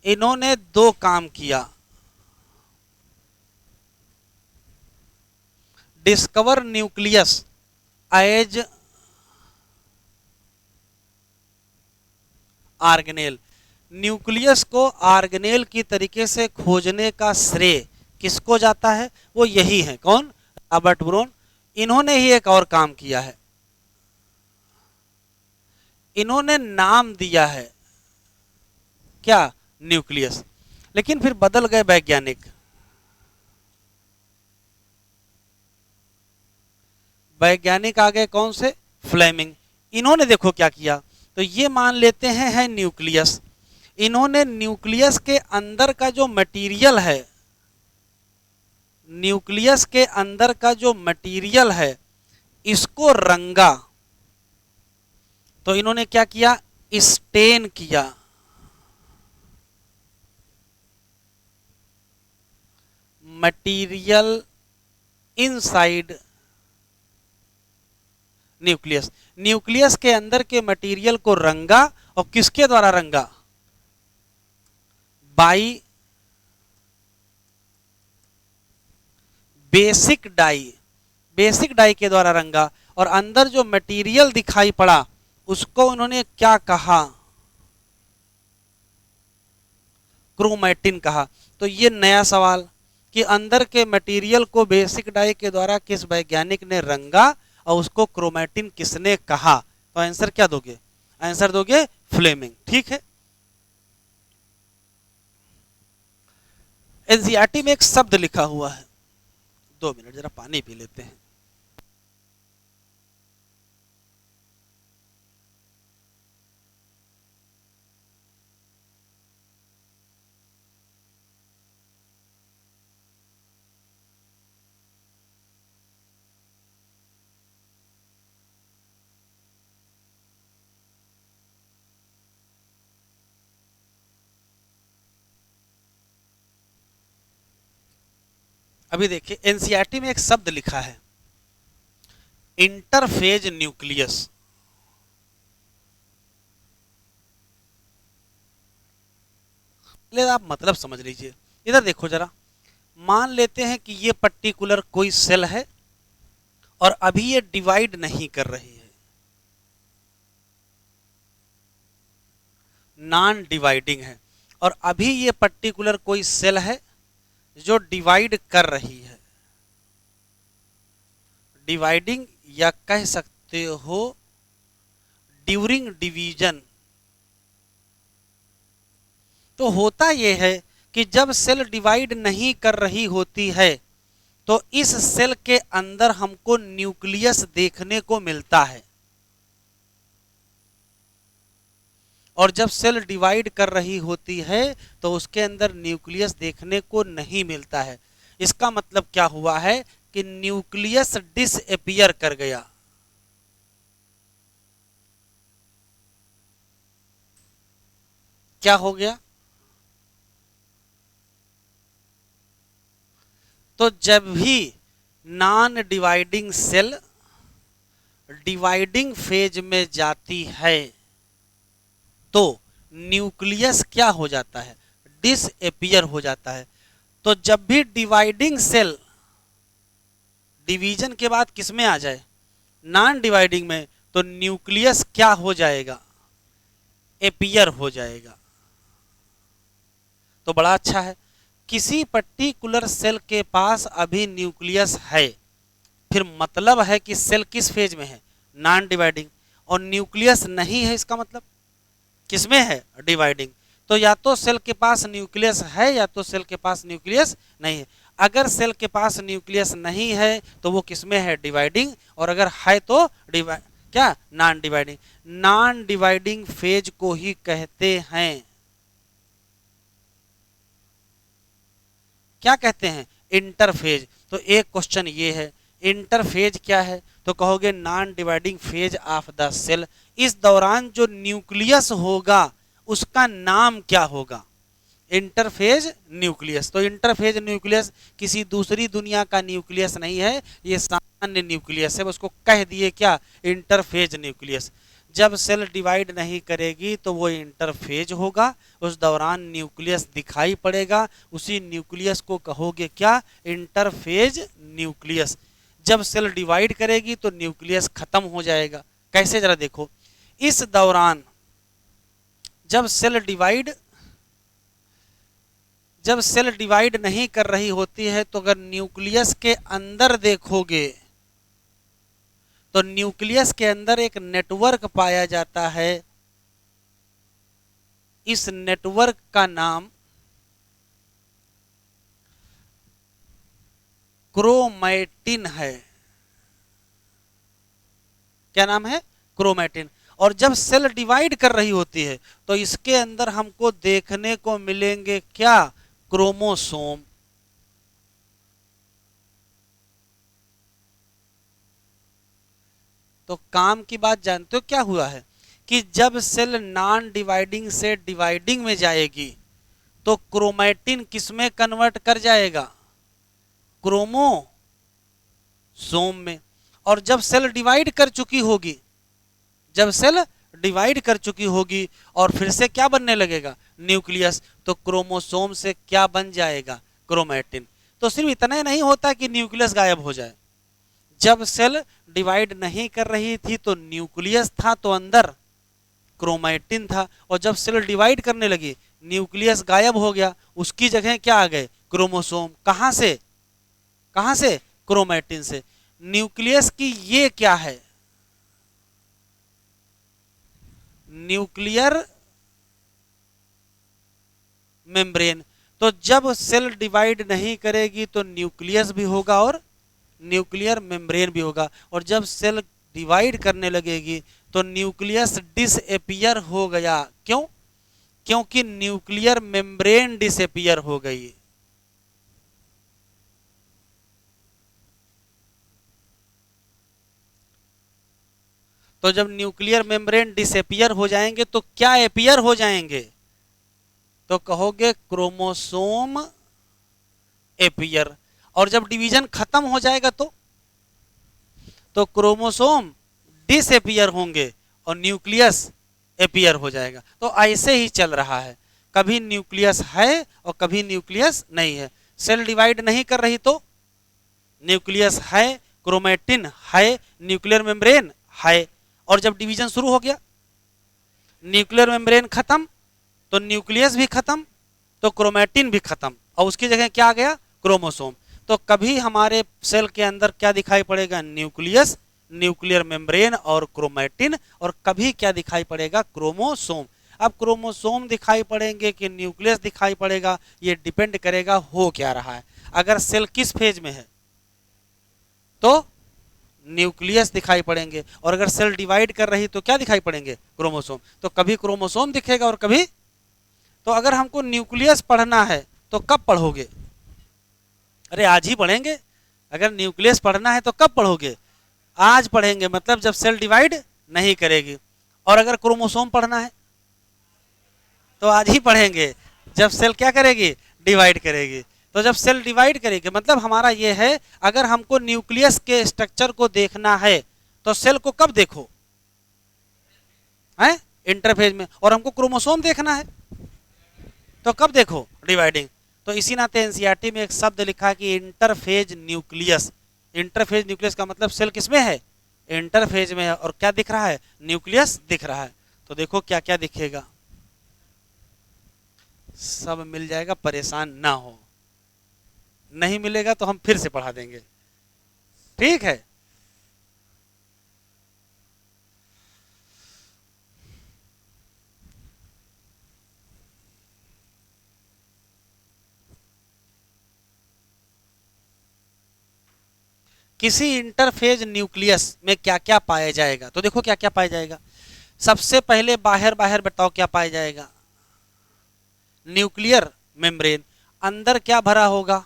इन्होंने दो काम किया, discover nucleus as organelle. Nucleus को ऑर्गेनेल की तरीके से खोजने का श्रेय किसको जाता है? वो यही है, कौन? Robert brown. इन्होंने ही एक और काम किया है, इन्होंने नाम दिया है क्या? न्यूक्लियस। लेकिन फिर बदल गए वैज्ञानिक, वैज्ञानिक आ गए कौन से? फ्लेमिंग। इन्होंने देखो क्या किया, तो ये मान लेते हैं है न्यूक्लियस। इन्होंने न्यूक्लियस के अंदर का जो मटेरियल है, न्यूक्लियस के अंदर का जो मटेरियल है, इसको रंगा। तो इन्होंने क्या किया? स्टेन किया, मटेरियल इनसाइड न्यूक्लियस। न्यूक्लियस के अंदर के मटेरियल को रंगा, और किसके द्वारा रंगा? By basic dye, basic dye के द्वारा रंगा। और अंदर जो मटेरियल दिखाई पड़ा उसको उन्होंने क्या कहा? क्रोमैटिन कहा। तो ये नया सवाल कि अंदर के मटेरियल को बेसिक डाई के द्वारा किस वैज्ञानिक ने रंगा और उसको क्रोमैटिन किसने कहा? तो आंसर क्या दोगे? आंसर दोगे फ्लेमिंग। ठीक है। एनसीईआरटी में एक शब्द लिखा हुआ है, 2 मिनट जरा पानी पी लेते हैं। अभी देखिए एनसीईआरटी में एक शब्द लिखा है, इंटरफेज न्यूक्लियस। ले आप मतलब समझ लीजिए। इधर देखो जरा, मान लेते हैं कि ये पर्टिकुलर कोई सेल है और अभी ये डिवाइड नहीं कर रही है। नॉन डिवाइडिंग है। और अभी ये पर्टिकुलर कोई सेल है जो डिवाइड कर रही है, डिवाइडिंग, या कह सकते हो ड्यूरिंग डिवीजन। तो होता यह है कि जब सेल डिवाइड नहीं कर रही होती है तो इस सेल के अंदर हमको न्यूक्लियस देखने को मिलता है, और जब सेल डिवाइड कर रही होती है तो उसके अंदर न्यूक्लियस देखने को नहीं मिलता है। इसका मतलब क्या हुआ है कि न्यूक्लियस डिसअपीयर कर गया। क्या हो गया? तो जब भी non dividing cell dividing phase में जाती है तो न्यूक्लियस क्या हो जाता है? डिसअपीयर हो जाता है। तो जब भी डिवाइडिंग सेल डिवीजन के बाद किस में आ जाए? नॉन डिवाइडिंग में, तो न्यूक्लियस क्या हो जाएगा? अपीयर हो जाएगा। तो बड़ा अच्छा है। किसी पर्टिकुलर सेल के पास अभी न्यूक्लियस है, फिर मतलब है कि सेल किस फेज में है? Non dividing. और न्यूक्लियस नहीं है, इसका मतलब किसमें है? डिवाइडिंग। तो या तो सेल के पास न्यूक्लियस है या तो सेल के पास न्यूक्लियस नहीं है। अगर सेल के पास न्यूक्लियस नहीं है तो वो किसमें है? डिवाइडिंग। और अगर है तो क्या? Non dividing. Non dividing phase को ही कहते हैं, क्या कहते हैं? इंटरफेज। तो एक क्वेश्चन ये है, इंटरफेज क्या है? तो कहोगे non dividing phase of the cell. इस दौरान जो न्यूक्लियस होगा उसका नाम क्या होगा? Interphase nucleus. तो इंटरफेज न्यूक्लियस किसी दूसरी दुनिया का न्यूक्लियस नहीं है, ये सामान्य न्यूक्लियस है। उसको कह दिए क्या? Interphase nucleus. जब सेल डिवाइड नहीं करेगी तो वो इंटरफेज होगा, उस दौरान न्यूक्लियस दिखाई पड़ेगा, उसी न्यूक्लियस को कहोगे क्या? Interphase nucleus. जब सेल डिवाइड करेगी तो न्यूक्लियस खत्म हो जाएगा। कैसे? जरा देखो, इस दौरान जब सेल डिवाइड नहीं कर रही होती है तो अगर न्यूक्लियस के अंदर देखोगे तो न्यूक्लियस के अंदर एक नेटवर्क पाया जाता है। इस नेटवर्क का नाम क्रोमैटिन है। क्या नाम है? क्रोमैटिन। और जब सेल डिवाइड कर रही होती है तो इसके अंदर हमको देखने को मिलेंगे क्या? क्रोमोसोम। तो काम की बात जानते हो क्या हुआ है कि जब सेल नॉन डिवाइडिंग से डिवाइडिंग में जाएगी तो क्रोमैटिन किसमें कन्वर्ट कर जाएगा? क्रोमोसोम में। और जब सेल डिवाइड कर चुकी होगी, और फिर से क्या बनने लगेगा? न्यूक्लियस। तो क्रोमोसोम से क्या बन जाएगा? क्रोमैटिन। तो सिर्फ इतना ही नहीं होता कि न्यूक्लियस गायब हो जाए। जब सेल डिवाइड नहीं कर रही थी तो न्यूक्लियस था, तो अंदर क्रोमैटिन था, और जब सेल डिवाइड करने लगी न्यूक्लियस गायब हो गया, उसकी जगह क्या आ गए? क्रोमोसोम। कहां से? क्रोमैटिन से। न्यूक्लियस की ये क्या है? Nuclear membrane. तो जब सेल डिवाइड नहीं करेगी तो न्यूक्लियस भी होगा और न्यूक्लियर मेम्ब्रेन भी होगा, और जब सेल डिवाइड करने लगेगी तो न्यूक्लियस डिसअपीयर हो गया। क्यों? क्योंकि न्यूक्लियर मेम्ब्रेन डिसअपीयर हो गई। तो जब न्यूक्लियर मेम्ब्रेन डिसअपीयर हो जाएंगे तो क्या अपीयर हो जाएंगे? तो कहोगे क्रोमोसोम अपीयर। और जब डिवीजन खत्म हो जाएगा तो क्रोमोसोम डिसअपीयर होंगे और न्यूक्लियस अपीयर हो जाएगा। तो ऐसे ही चल रहा है, कभी न्यूक्लियस है और कभी न्यूक्लियस नहीं है। सेल डिवाइड नहीं कर रही तो न्यूक्लियस है, क्रोमैटिन है, न्यूक्लियर मेम्ब्रेन है, और जब डिवीजन शुरू हो गया न्यूक्लियर मेम्ब्रेन खत्म, तो न्यूक्लियस भी खत्म, तो क्रोमैटिन भी खत्म, और उसकी जगह क्या आ गया, क्रोमोसोम। तो कभी हमारे सेल के अंदर क्या दिखाई पड़ेगा, न्यूक्लियस, न्यूक्लियर मेम्ब्रेन और क्रोमैटिन, और कभी क्या दिखाई पड़ेगा, क्रोमोसोम। अब क्रोमोसोम दिखाई पड़ेंगे कि न्यूक्लियस दिखाई पड़ेगा, ये डिपेंड करेगा हो क्या रहा है। अगर सेल किस फेज में है तो न्यूक्लियस दिखाई पड़ेंगे, और अगर सेल डिवाइड कर रही तो क्या दिखाई पड़ेंगे, क्रोमोसोम। तो कभी क्रोमोसोम दिखेगा और कभी, तो अगर हमको न्यूक्लियस पढ़ना है तो कब पढ़ोगे, अरे आज ही पढ़ेंगे। अगर न्यूक्लियस पढ़ना है तो कब पढ़ोगे, आज पढ़ेंगे, मतलब जब सेल डिवाइड नहीं करेगी। और अगर क्रोमोसोम पढ़ना है तो आज ही पढ़ेंगे, जब सेल क्या करेगी, डिवाइड करेगी। तो जब सेल डिवाइड करेगी मतलब हमारा ये है, अगर हमको न्यूक्लियस के स्ट्रक्चर को देखना है तो सेल को कब देखो, है इंटरफेज में, और हमको क्रोमोसोम देखना है तो कब देखो, डिवाइडिंग। तो इसी नाते एनसीईआरटी में एक शब्द लिखा है कि इंटरफेज न्यूक्लियस। इंटरफेज न्यूक्लियस का मतलब सेल किसमें है, इंटरफेज में है, और क्या दिख रहा है, न्यूक्लियस दिख रहा है। तो देखो क्या क्या दिखेगा, सब मिल जाएगा, परेशान ना हो। नहीं मिलेगा तो हम फिर से पढ़ा देंगे, ठीक है। किसी इंटरफेज न्यूक्लियस में क्या क्या पाया जाएगा, तो देखो क्या क्या पाया जाएगा। सबसे पहले बाहर बाहर बताओ क्या पाया जाएगा, न्यूक्लियर मेम्ब्रेन। अंदर क्या भरा होगा,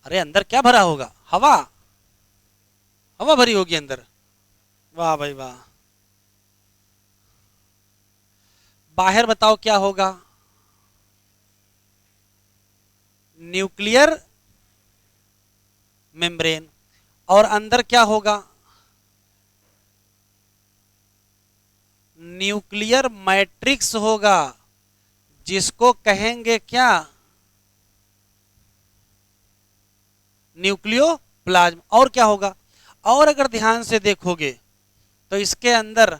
अरे अंदर क्या भरा होगा, हवा, हवा भरी होगी अंदर, वाह भाई वाह। बाहर बताओ क्या होगा, न्यूक्लियर मेम्ब्रेन। और अंदर क्या होगा, न्यूक्लियर मैट्रिक्स होगा, जिसको कहेंगे क्या, न्यूक्लियोप्लाज्म। और क्या होगा, और अगर ध्यान से देखोगे तो इसके अंदर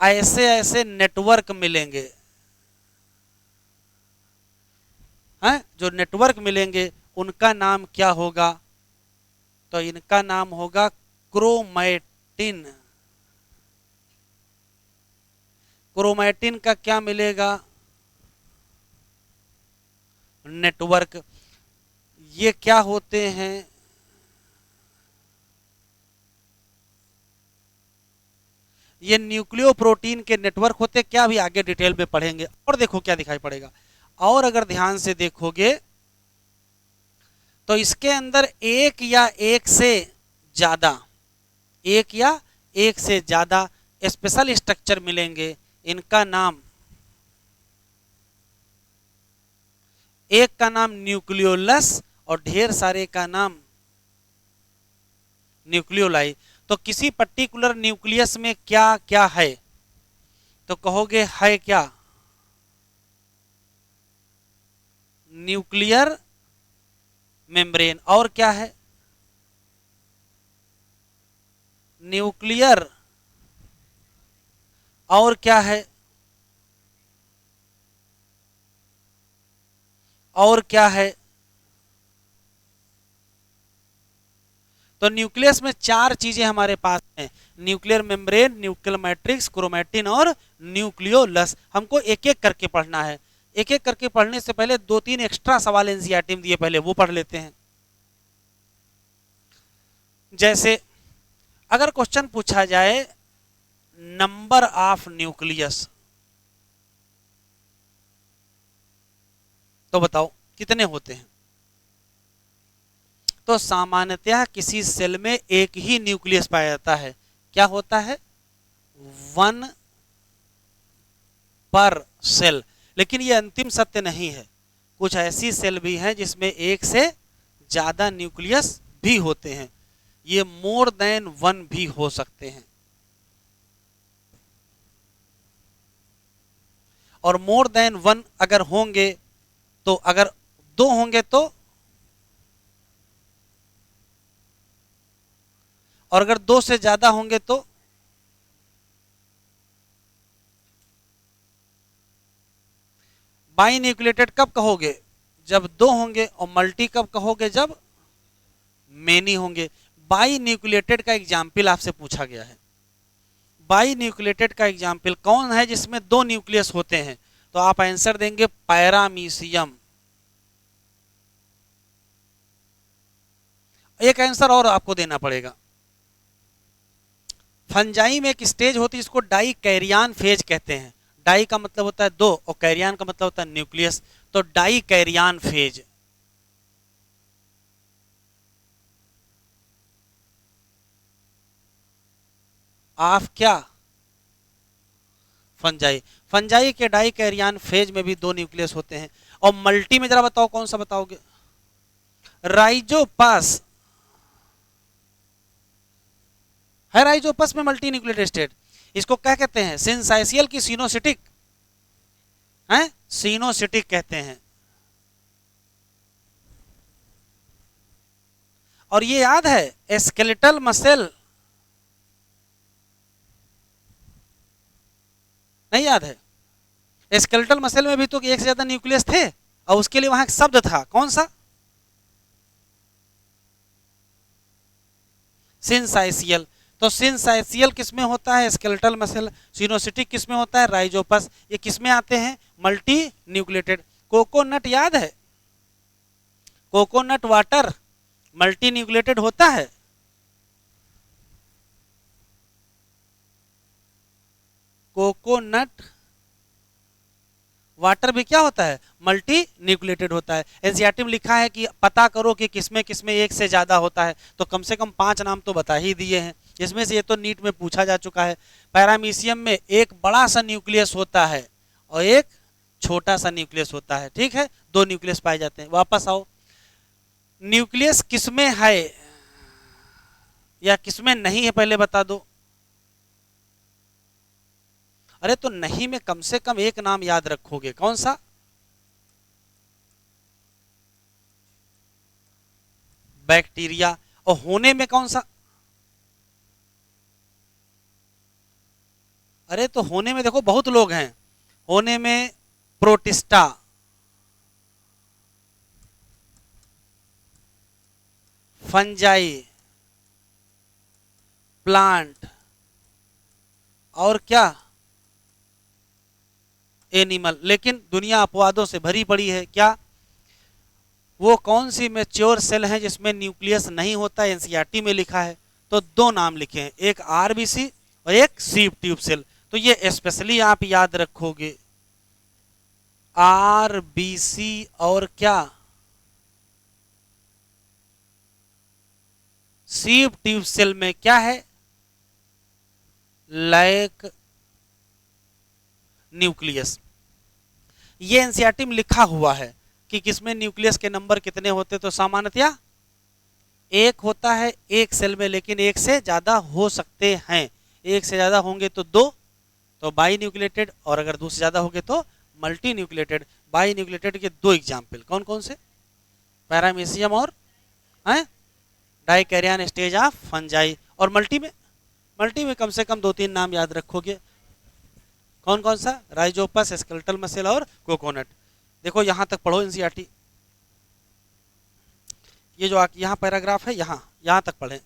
ऐसे ऐसे नेटवर्क मिलेंगे, हैं जो नेटवर्क मिलेंगे उनका नाम क्या होगा, तो इनका नाम होगा क्रोमैटिन। क्रोमैटिन का क्या मिलेगा, नेटवर्क। ये क्या होते हैं, ये न्यूक्लियो प्रोटीन के नेटवर्क होते, क्या भी आगे डिटेल में पढ़ेंगे। और देखो क्या दिखाई पड़ेगा, और अगर ध्यान से देखोगे तो इसके अंदर एक या एक से ज्यादा, एक या एक से ज्यादा स्पेशल स्ट्रक्चर मिलेंगे। इनका नाम, एक का नाम न्यूक्लियोलस और ढेर सारे का नाम न्यूक्लियोलाई। तो किसी पर्टिकुलर न्यूक्लियस में क्या क्या है, तो कहोगे है क्या, न्यूक्लियर मेम्ब्रेन। और क्या है, न्यूक्लियर। और क्या है, और क्या है। तो न्यूक्लियस में चार चीजें हमारे पास हैं, nuclear membrane, nuclear matrix, chromatin और न्यूक्लियोलस। हमको एक एक करके पढ़ना है। एक एक करके पढ़ने से पहले दो तीन एक्स्ट्रा सवाल एनसीईआरटी में दिए, पहले वो पढ़ लेते हैं। जैसे अगर क्वेश्चन पूछा जाए नंबर ऑफ न्यूक्लियस, तो बताओ कितने होते हैं। तो सामान्यतः किसी सेल में एक ही न्यूक्लियस पाया जाता है, क्या होता है, 1 पर सेल। लेकिन ये अंतिम सत्य नहीं है, कुछ ऐसी सेल भी हैं जिसमें एक से ज्यादा न्यूक्लियस भी होते हैं, ये मोर देन 1 भी हो सकते हैं। और मोर देन 1 अगर होंगे, तो अगर 2 होंगे तो, और अगर 2 से ज्यादा होंगे तो, बाई न्यूक्लिएटेड कब कहोगे? जब दो होंगे। और मल्टी कब कहोगे? जब मेनी होंगे। बाई न्यूक्लिएटेड का एग्जाम्पल आपसे पूछा गया है। बाई न्यूक्लिएटेड का एग्जाम्पल कौन है जिसमें दो न्यूक्लियस होते हैं? तो आप आंसर देंगे पैरामीशियम। एक आंसर और आपको देना पड़ेगा। फंजाई में एक स्टेज होती है इसको डाई कैरियान फेज कहते हैं। डाई का मतलब होता है दो और कैरियान का मतलब होता है न्यूक्लियस। तो डाई कैरियान फेज। ऑफ क्या? फंजाई। फंजाई के डाई कैरियान फेज में भी दो न्यूक्लियस होते हैं। और मल्टी में जरा बताओ कौन सा बताओगे? राइजोपस है। राइजोपस में मल्टी न्यूक्लिएटेड स्टेट। इसको क्या कहते हैं? सिंसाइसियल की सिनोसिटिक है। सिनोसिटिक कहते हैं। और ये याद है स्केलेटल मसल? नहीं याद है? स्केलेटल मसल में भी तो एक से ज्यादा न्यूक्लियस थे और उसके लिए वहां एक शब्द था। कौन सा? सिंसाइसियल। तो सिंसाइसियल किसमें होता है? Skeletal muscle. सिनोसिटिक किसमें होता है? राइजोपस। ये किसमें आते हैं? Multi nucleated. कोकोनट याद है? कोकोनट वाटर मल्टी न्यूक्लिएटेड होता है। कोकोनट वाटर भी क्या होता है? मल्टी न्यूक्लिएटेड होता है। एनसीईआरटी में लिखा है कि पता करो कि किसमें किसमें एक से ज्यादा होता है। तो कम से कम 5 नाम तो बता ही दिए हैं। इसमें से ये तो नीट में पूछा जा चुका है। पैरामीशियम में एक बड़ा सा न्यूक्लियस होता है और एक छोटा सा न्यूक्लियस होता है। ठीक है, दो न्यूक्लियस पाए जाते हैं। वापस आओ, न्यूक्लियस किसमें है या किसमें नहीं है पहले बता दो। अरे तो नहीं में कम से कम एक नाम याद रखोगे। कौन सा? बैक्टीरिया। और होने में कौन सा? अरे तो होने में देखो बहुत लोग हैं। होने में प्रोटिस्टा, फंजाई, प्लांट और क्या? एनिमल। लेकिन दुनिया अपवादों से भरी पड़ी है। क्या? वो कौन सी मेच्योर सेल है जिसमें न्यूक्लियस नहीं होता? एनसीईआरटी में लिखा है। तो दो नाम लिखे हैं, एक आरबीसी और एक सीप ट्यूब सेल। तो ये स्पेशली आप याद रखोगे, आरबीसी और क्या? सीप ट्यूब सेल में क्या है? Lack nucleus. ये एनसीईआरटी में लिखा हुआ है कि किसमें न्यूक्लियस के नंबर कितने होते। तो सामान्यतया एक होता है एक सेल में, लेकिन एक से ज्यादा हो सकते हैं। एक से ज्यादा होंगे तो दो, तो बाई न्यूक्लिएटेड। और अगर दो से ज्यादा होंगे तो मल्टी न्यूक्लिएटेड। बाई न्यूक्लिएटेड के दो एग्जाम्पल कौन कौन से? पैरामीशियम और डाइकैरियन स्टेज ऑफ फंजाई। और मल्टी में? मल्टी में कम से कम 2-3 नाम याद रखोगे। कौन कौन सा? राइजोपस, स्केलेटल मसल और कोकोनट। देखो यहां तक पढ़ो एनसीईआरटी। ये जो यहाँ पैराग्राफ है यहाँ यहाँ तक पढ़े।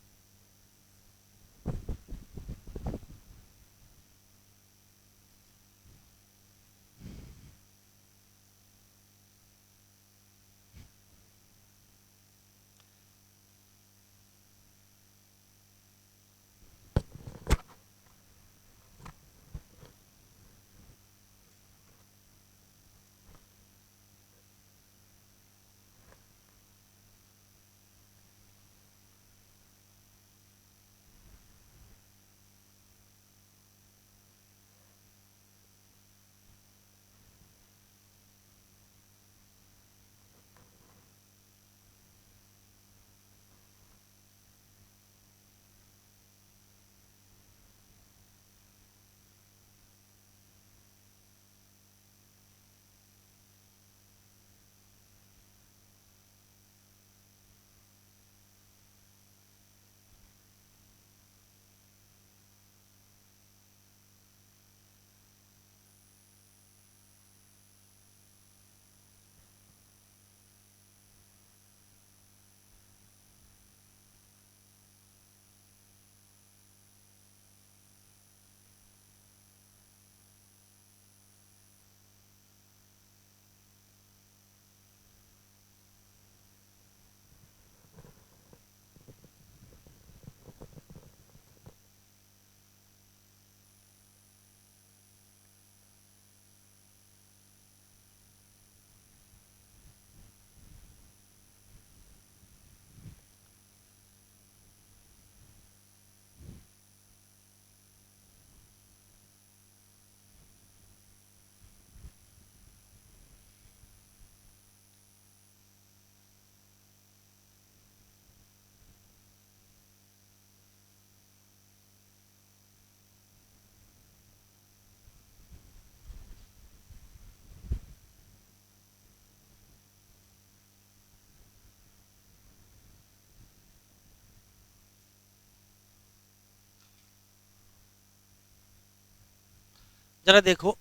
जरा देखो,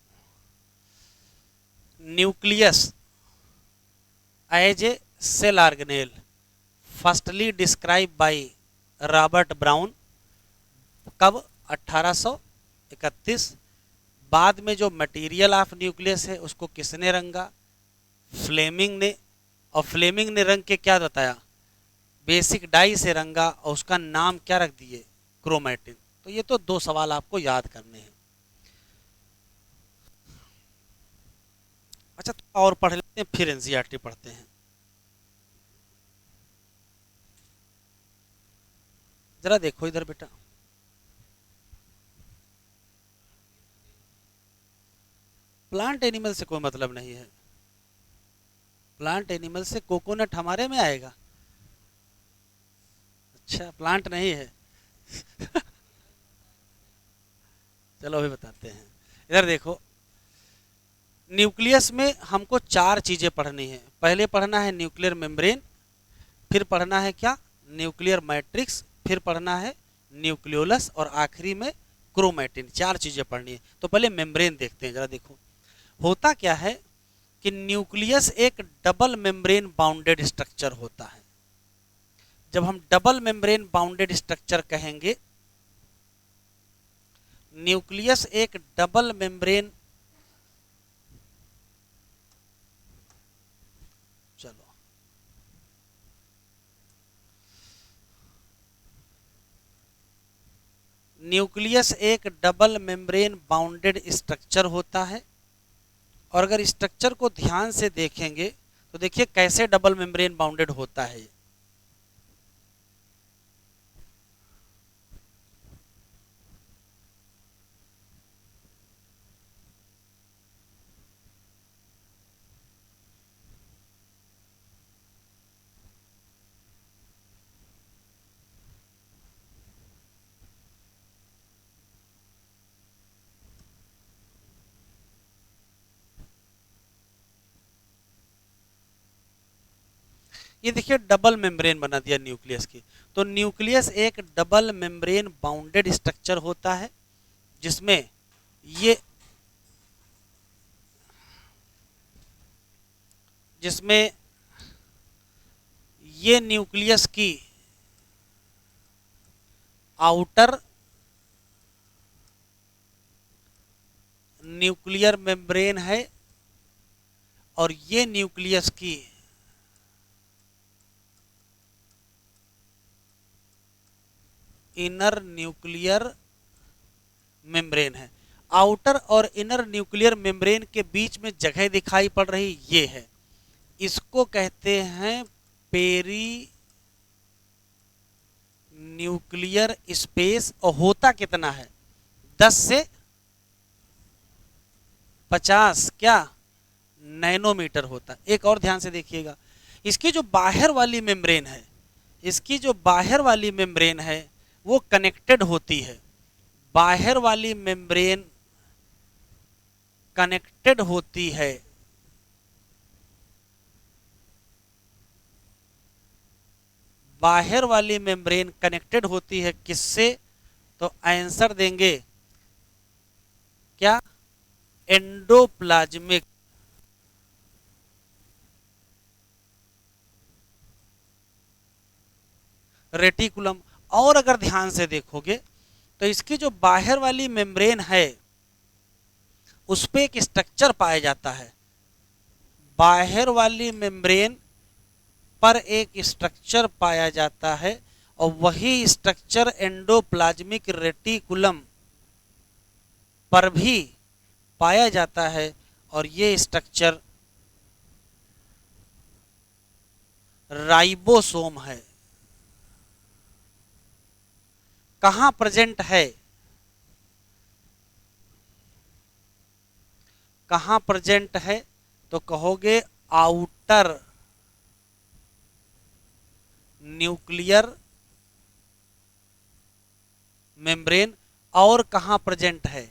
nucleus as a cell organelle firstly describe by Robert Brown, कब? 1831। बाद में जो मटेरियल ऑफ न्यूक्लियस है उसको किसने रंगा? फ्लेमिंग ने। और फ्लेमिंग ने रंग के क्या बताया? बेसिक डाई से रंगा और उसका नाम क्या रख दिए? क्रोमैटिन। तो ये तो 2 सवाल आपको याद करने हैं। अच्छा, तो और पढ़ लेते हैं, फिर एनसीईआरटी पढ़ते हैं। जरा देखो इधर बेटा, प्लांट एनिमल से कोई मतलब नहीं है। प्लांट एनिमल से कोकोनट हमारे में आएगा? अच्छा, प्लांट नहीं है। चलो अभी बताते हैं। इधर देखो, न्यूक्लियस में हमको 4 चीजें पढ़नी है। पहले पढ़ना है न्यूक्लियर मेम्ब्रेन, फिर पढ़ना है क्या? न्यूक्लियर मैट्रिक्स, फिर पढ़ना है न्यूक्लियोलस, और आखिरी में क्रोमैटिन। 4 चीजें पढ़नी है। तो पहले मेम्ब्रेन देखते हैं। जरा देखो, होता क्या है कि न्यूक्लियस एक डबल मेम्ब्रेन बाउंडेड स्ट्रक्चर होता है। जब हम डबल मेम्ब्रेन बाउंडेड स्ट्रक्चर कहेंगे, न्यूक्लियस एक डबल मेम्ब्रेन, चलो न्यूक्लियस एक डबल मेम्ब्रेन बाउंडेड स्ट्रक्चर होता है। और अगर स्ट्रक्चर को ध्यान से देखेंगे तो देखिए कैसे डबल मेम्ब्रेन बाउंडेड होता है। ये देखिए डबल मेम्ब्रेन बना दिया न्यूक्लियस की। तो न्यूक्लियस एक डबल मेम्ब्रेन बाउंडेड स्ट्रक्चर होता है जिसमें ये जिसमें ये न्यूक्लियस की आउटर न्यूक्लियर मेम्ब्रेन है और ये न्यूक्लियस की इनर न्यूक्लियर मेम्ब्रेन है। आउटर और इनर न्यूक्लियर मेम्ब्रेन के बीच में जगह दिखाई पड़ रही ये है, इसको कहते हैं पेरी न्यूक्लियर स्पेस। और होता कितना है? 10 से 50 क्या नैनोमीटर होता है। एक और ध्यान से देखिएगा, इसकी जो बाहर वाली मेम्ब्रेन है, इसकी जो बाहर वाली मेम्ब्रेन है वो कनेक्टेड होती है। बाहर वाली मेम्ब्रेन कनेक्टेड होती है बाहर वाली मेम्ब्रेन कनेक्टेड होती है किससे? तो आंसर देंगे क्या? Endoplasmic reticulum. और अगर ध्यान से देखोगे तो इसकी जो बाहर वाली मेम्ब्रेन है उस पे एक स्ट्रक्चर पाया जाता है। बाहर वाली मेम्ब्रेन पर एक स्ट्रक्चर पाया जाता है और वही स्ट्रक्चर एंडोप्लाज्मिक रेटिकुलम पर भी पाया जाता है। और ये स्ट्रक्चर राइबोसोम है। कहां प्रेजेंट है? कहां प्रेजेंट है? तो कहोगे आउटर न्यूक्लियर मेम्ब्रेन। और कहां प्रेजेंट है?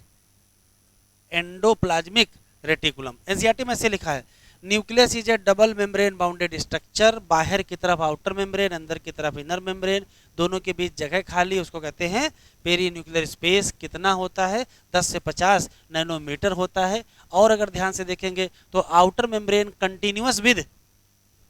Endoplasmic reticulum. एनसीईआरटी में से लिखा है nucleus is A double membrane bounded structure, बाहर की तरफ आउटर मेम्ब्रेन, अंदर की तरफ इनर मेम्ब्रेन, दोनों के बीच जगह खाली, उसको कहते हैं पेरी न्यूक्लियर स्पेस। कितना होता है? 10 से 50 नैनोमीटर होता है। और अगर ध्यान से देखेंगे तो आउटर मेम्ब्रेन कंटिन्यूअस विद,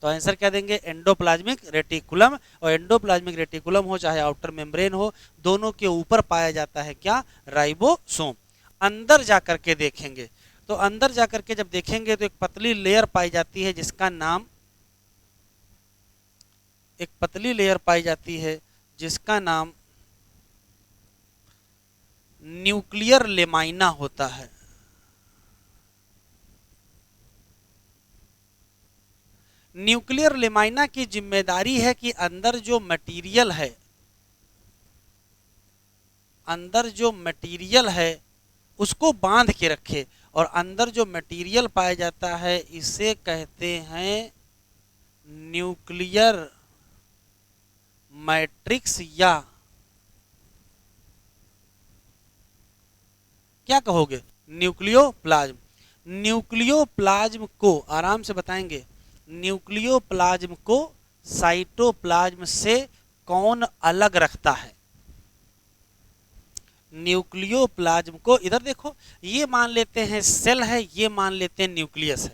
तो आंसर क्या देंगे? Endoplasmic reticulum. और एंडोप्लाज्मिक रेटिकुलम हो चाहे आउटर मेम्ब्रेन हो, दोनों के ऊपर पाया जाता है क्या? राइबोसोम। अंदर जाकर के देखेंगे तो अंदर जाकर के जब देखेंगे तो एक पतली लेयर पाई जाती है जिसका नाम, एक पतली लेयर पाई जाती है जिसका नाम न्यूक्लियर लेमाइना होता है। न्यूक्लियर लेमाइना की जिम्मेदारी है कि अंदर जो मटेरियल है, अंदर जो मटेरियल है उसको बांध के रखे। और अंदर जो मटेरियल पाया जाता है इसे कहते हैं न्यूक्लियर मैट्रिक्स, या क्या कहोगे? न्यूक्लियोप्लाज्म। न्यूक्लियोप्लाज्म को आराम से बताएंगे, न्यूक्लियोप्लाज्म को साइटोप्लाज्म से कौन अलग रखता है? न्यूक्लियोप्लाज्म को, इधर देखो, ये मान लेते हैं सेल है, ये मान लेते हैं न्यूक्लियस है,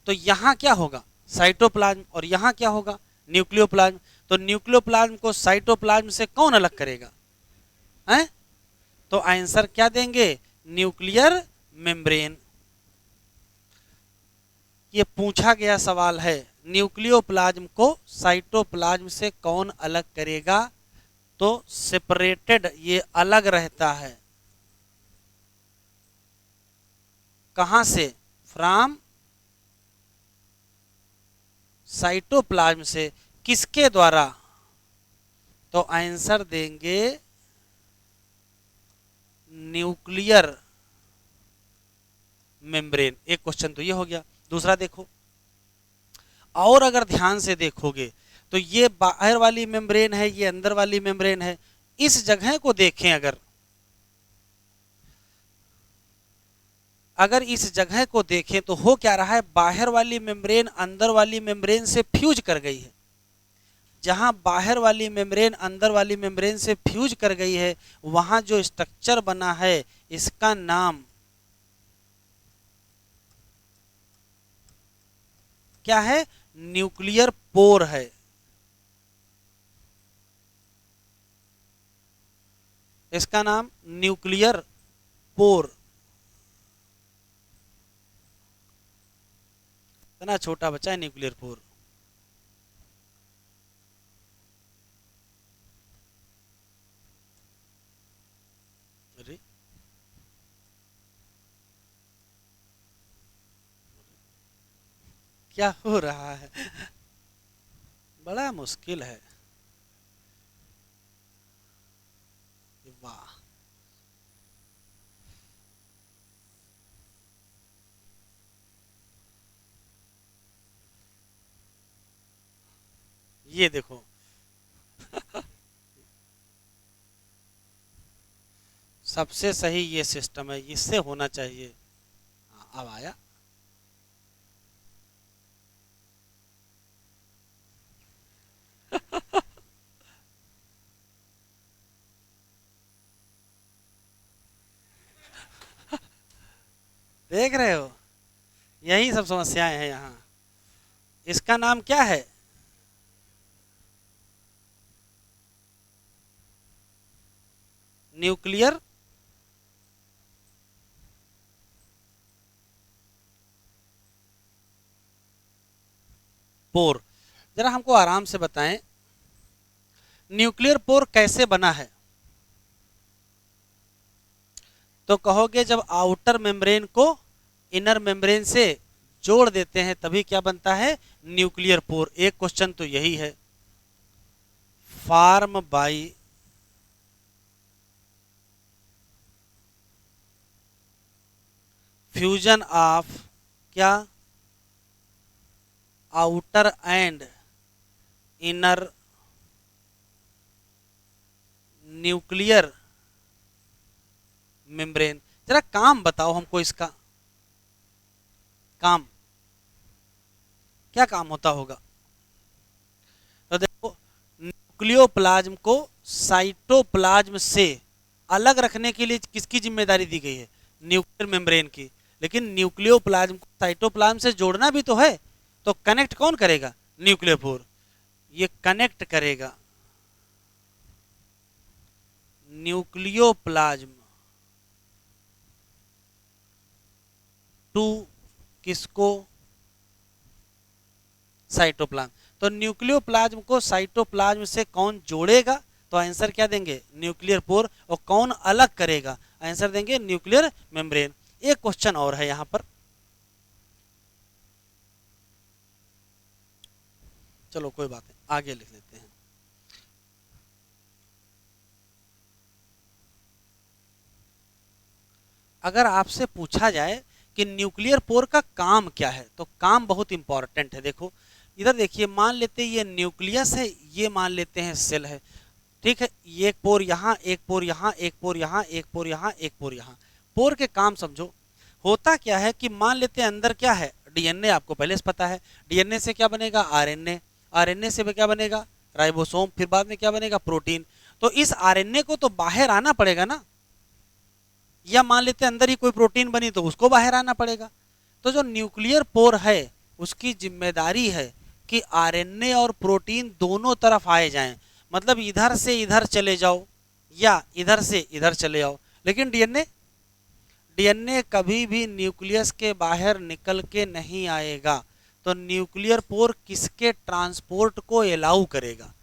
तो यहां क्या होगा? साइटोप्लाज्म। और यहां क्या होगा? न्यूक्लियोप्लाज्म। तो न्यूक्लियोप्लाज्म को साइटोप्लाज्म से कौन अलग करेगा? हैं? तो आंसर क्या देंगे? Nuclear membrane. ये पूछा गया सवाल है, न्यूक्लियोप्लाज्म को साइटोप्लाज्म से कौन अलग करेगा? तो सेपरेटेड, ये अलग रहता है। कहां से? फ्रॉम साइटोप्लाज्म से। किसके द्वारा? तो आंसर देंगे न्यूक्लियर मेम्ब्रेन। एक क्वेश्चन तो ये हो गया। दूसरा देखो, और अगर ध्यान से देखोगे तो ये बाहर वाली मेम्ब्रेन है, ये अंदर वाली मेम्ब्रेन है। इस जगह को देखें, अगर इस जगह को देखें तो हो क्या रहा है? बाहर वाली मेम्ब्रेन अंदर वाली मेम्ब्रेन से फ्यूज कर गई है। जहां बाहर वाली मेम्ब्रेन अंदर वाली मेम्ब्रेन से फ्यूज कर गई है, वहां जो स्ट्रक्चर बना है इसका नाम क्या है? न्यूक्लियर पोर है। इसका नाम न्यूक्लियर पोर। इतना छोटा बच्चा है न्यूक्लियर पोर। अरे क्या हो रहा है? बड़ा मुश्किल है। वाह, ये देखो, सबसे सही ये सिस्टम है, इससे होना चाहिए। हाँ, अब आया। देख रहे हो, यही सब समस्याएं हैं यहाँ। इसका नाम क्या है? Nuclear pore. जरा हमको आराम से बताएं, न्यूक्लियर पोर कैसे बना है? तो कहोगे जब आउटर मेम्ब्रेन को इनर मेम्ब्रेन से जोड़ देते हैं तभी क्या बनता है? Nuclear pore. एक क्वेश्चन तो यही है। फॉर्म बाय फ्यूजन ऑफ क्या? Outer and inner nuclear membrane. जरा काम बताओ हमको इसका काम। क्या काम होता होगा? तो देखो, न्यूक्लियोप्लाज्म को साइटोप्लाज्म से अलग रखने के लिए किसकी जिम्मेदारी दी गई है? न्यूक्लियर मेम्ब्रेन की। लेकिन न्यूक्लियोप्लाज्म को साइटोप्लाज्म से जोड़ना भी तो है, तो कनेक्ट कौन करेगा? न्यूक्लियोफोर। ये कनेक्ट करेगा न्यूक्लियोप्लाज्म टू किसको? साइटोप्लाज्म। तो न्यूक्लियोप्लाज्म को साइटोप्लाज्म से कौन जोड़ेगा? तो आंसर क्या देंगे? Nuclear pore. और कौन अलग करेगा? आंसर देंगे न्यूक्लियर मेम्ब्रेन। एक क्वेश्चन और है यहां पर, चलो कोई बात नहीं, आगे लिख लेते हैं। अगर आपसे पूछा जाए कि न्यूक्लियर पोर का काम क्या है, तो काम बहुत इंपॉर्टेंट है। देखो इधर देखिए, मान लेते हैं ये न्यूक्लियस है, ये मान लेते हैं सेल है, ठीक है। ये एक पोर यहाँ, एक पोर यहाँ, एक पोर यहाँ, एक पोर यहाँ, एक पोर यहाँ। पोर के काम समझो। होता क्या है कि मान लेते हैं अंदर क्या है? डीएनए, आपको पहले से पता है। डीएनए से क्या बनेगा? आरएनए। आरएनए से क्या बनेगा? राइबोसोम। फिर बाद में क्या बनेगा? प्रोटीन। तो इस आरएनए को तो बाहर आना पड़ेगा ना, या मान लेते हैं अंदर ही कोई प्रोटीन बनी तो उसको बाहर आना पड़ेगा। तो जो न्यूक्लियर पोर है उसकी जिम्मेदारी है कि आरएनए और प्रोटीन दोनों तरफ आए जाएं। मतलब इधर से इधर चले जाओ या इधर से इधर चले आओ। लेकिन डीएनए, डीएनए कभी भी न्यूक्लियस के बाहर निकल के नहीं आएगा। तो न्यूक्लियर पोर किसके ट्रांसपोर्ट को अलाउ करेगा?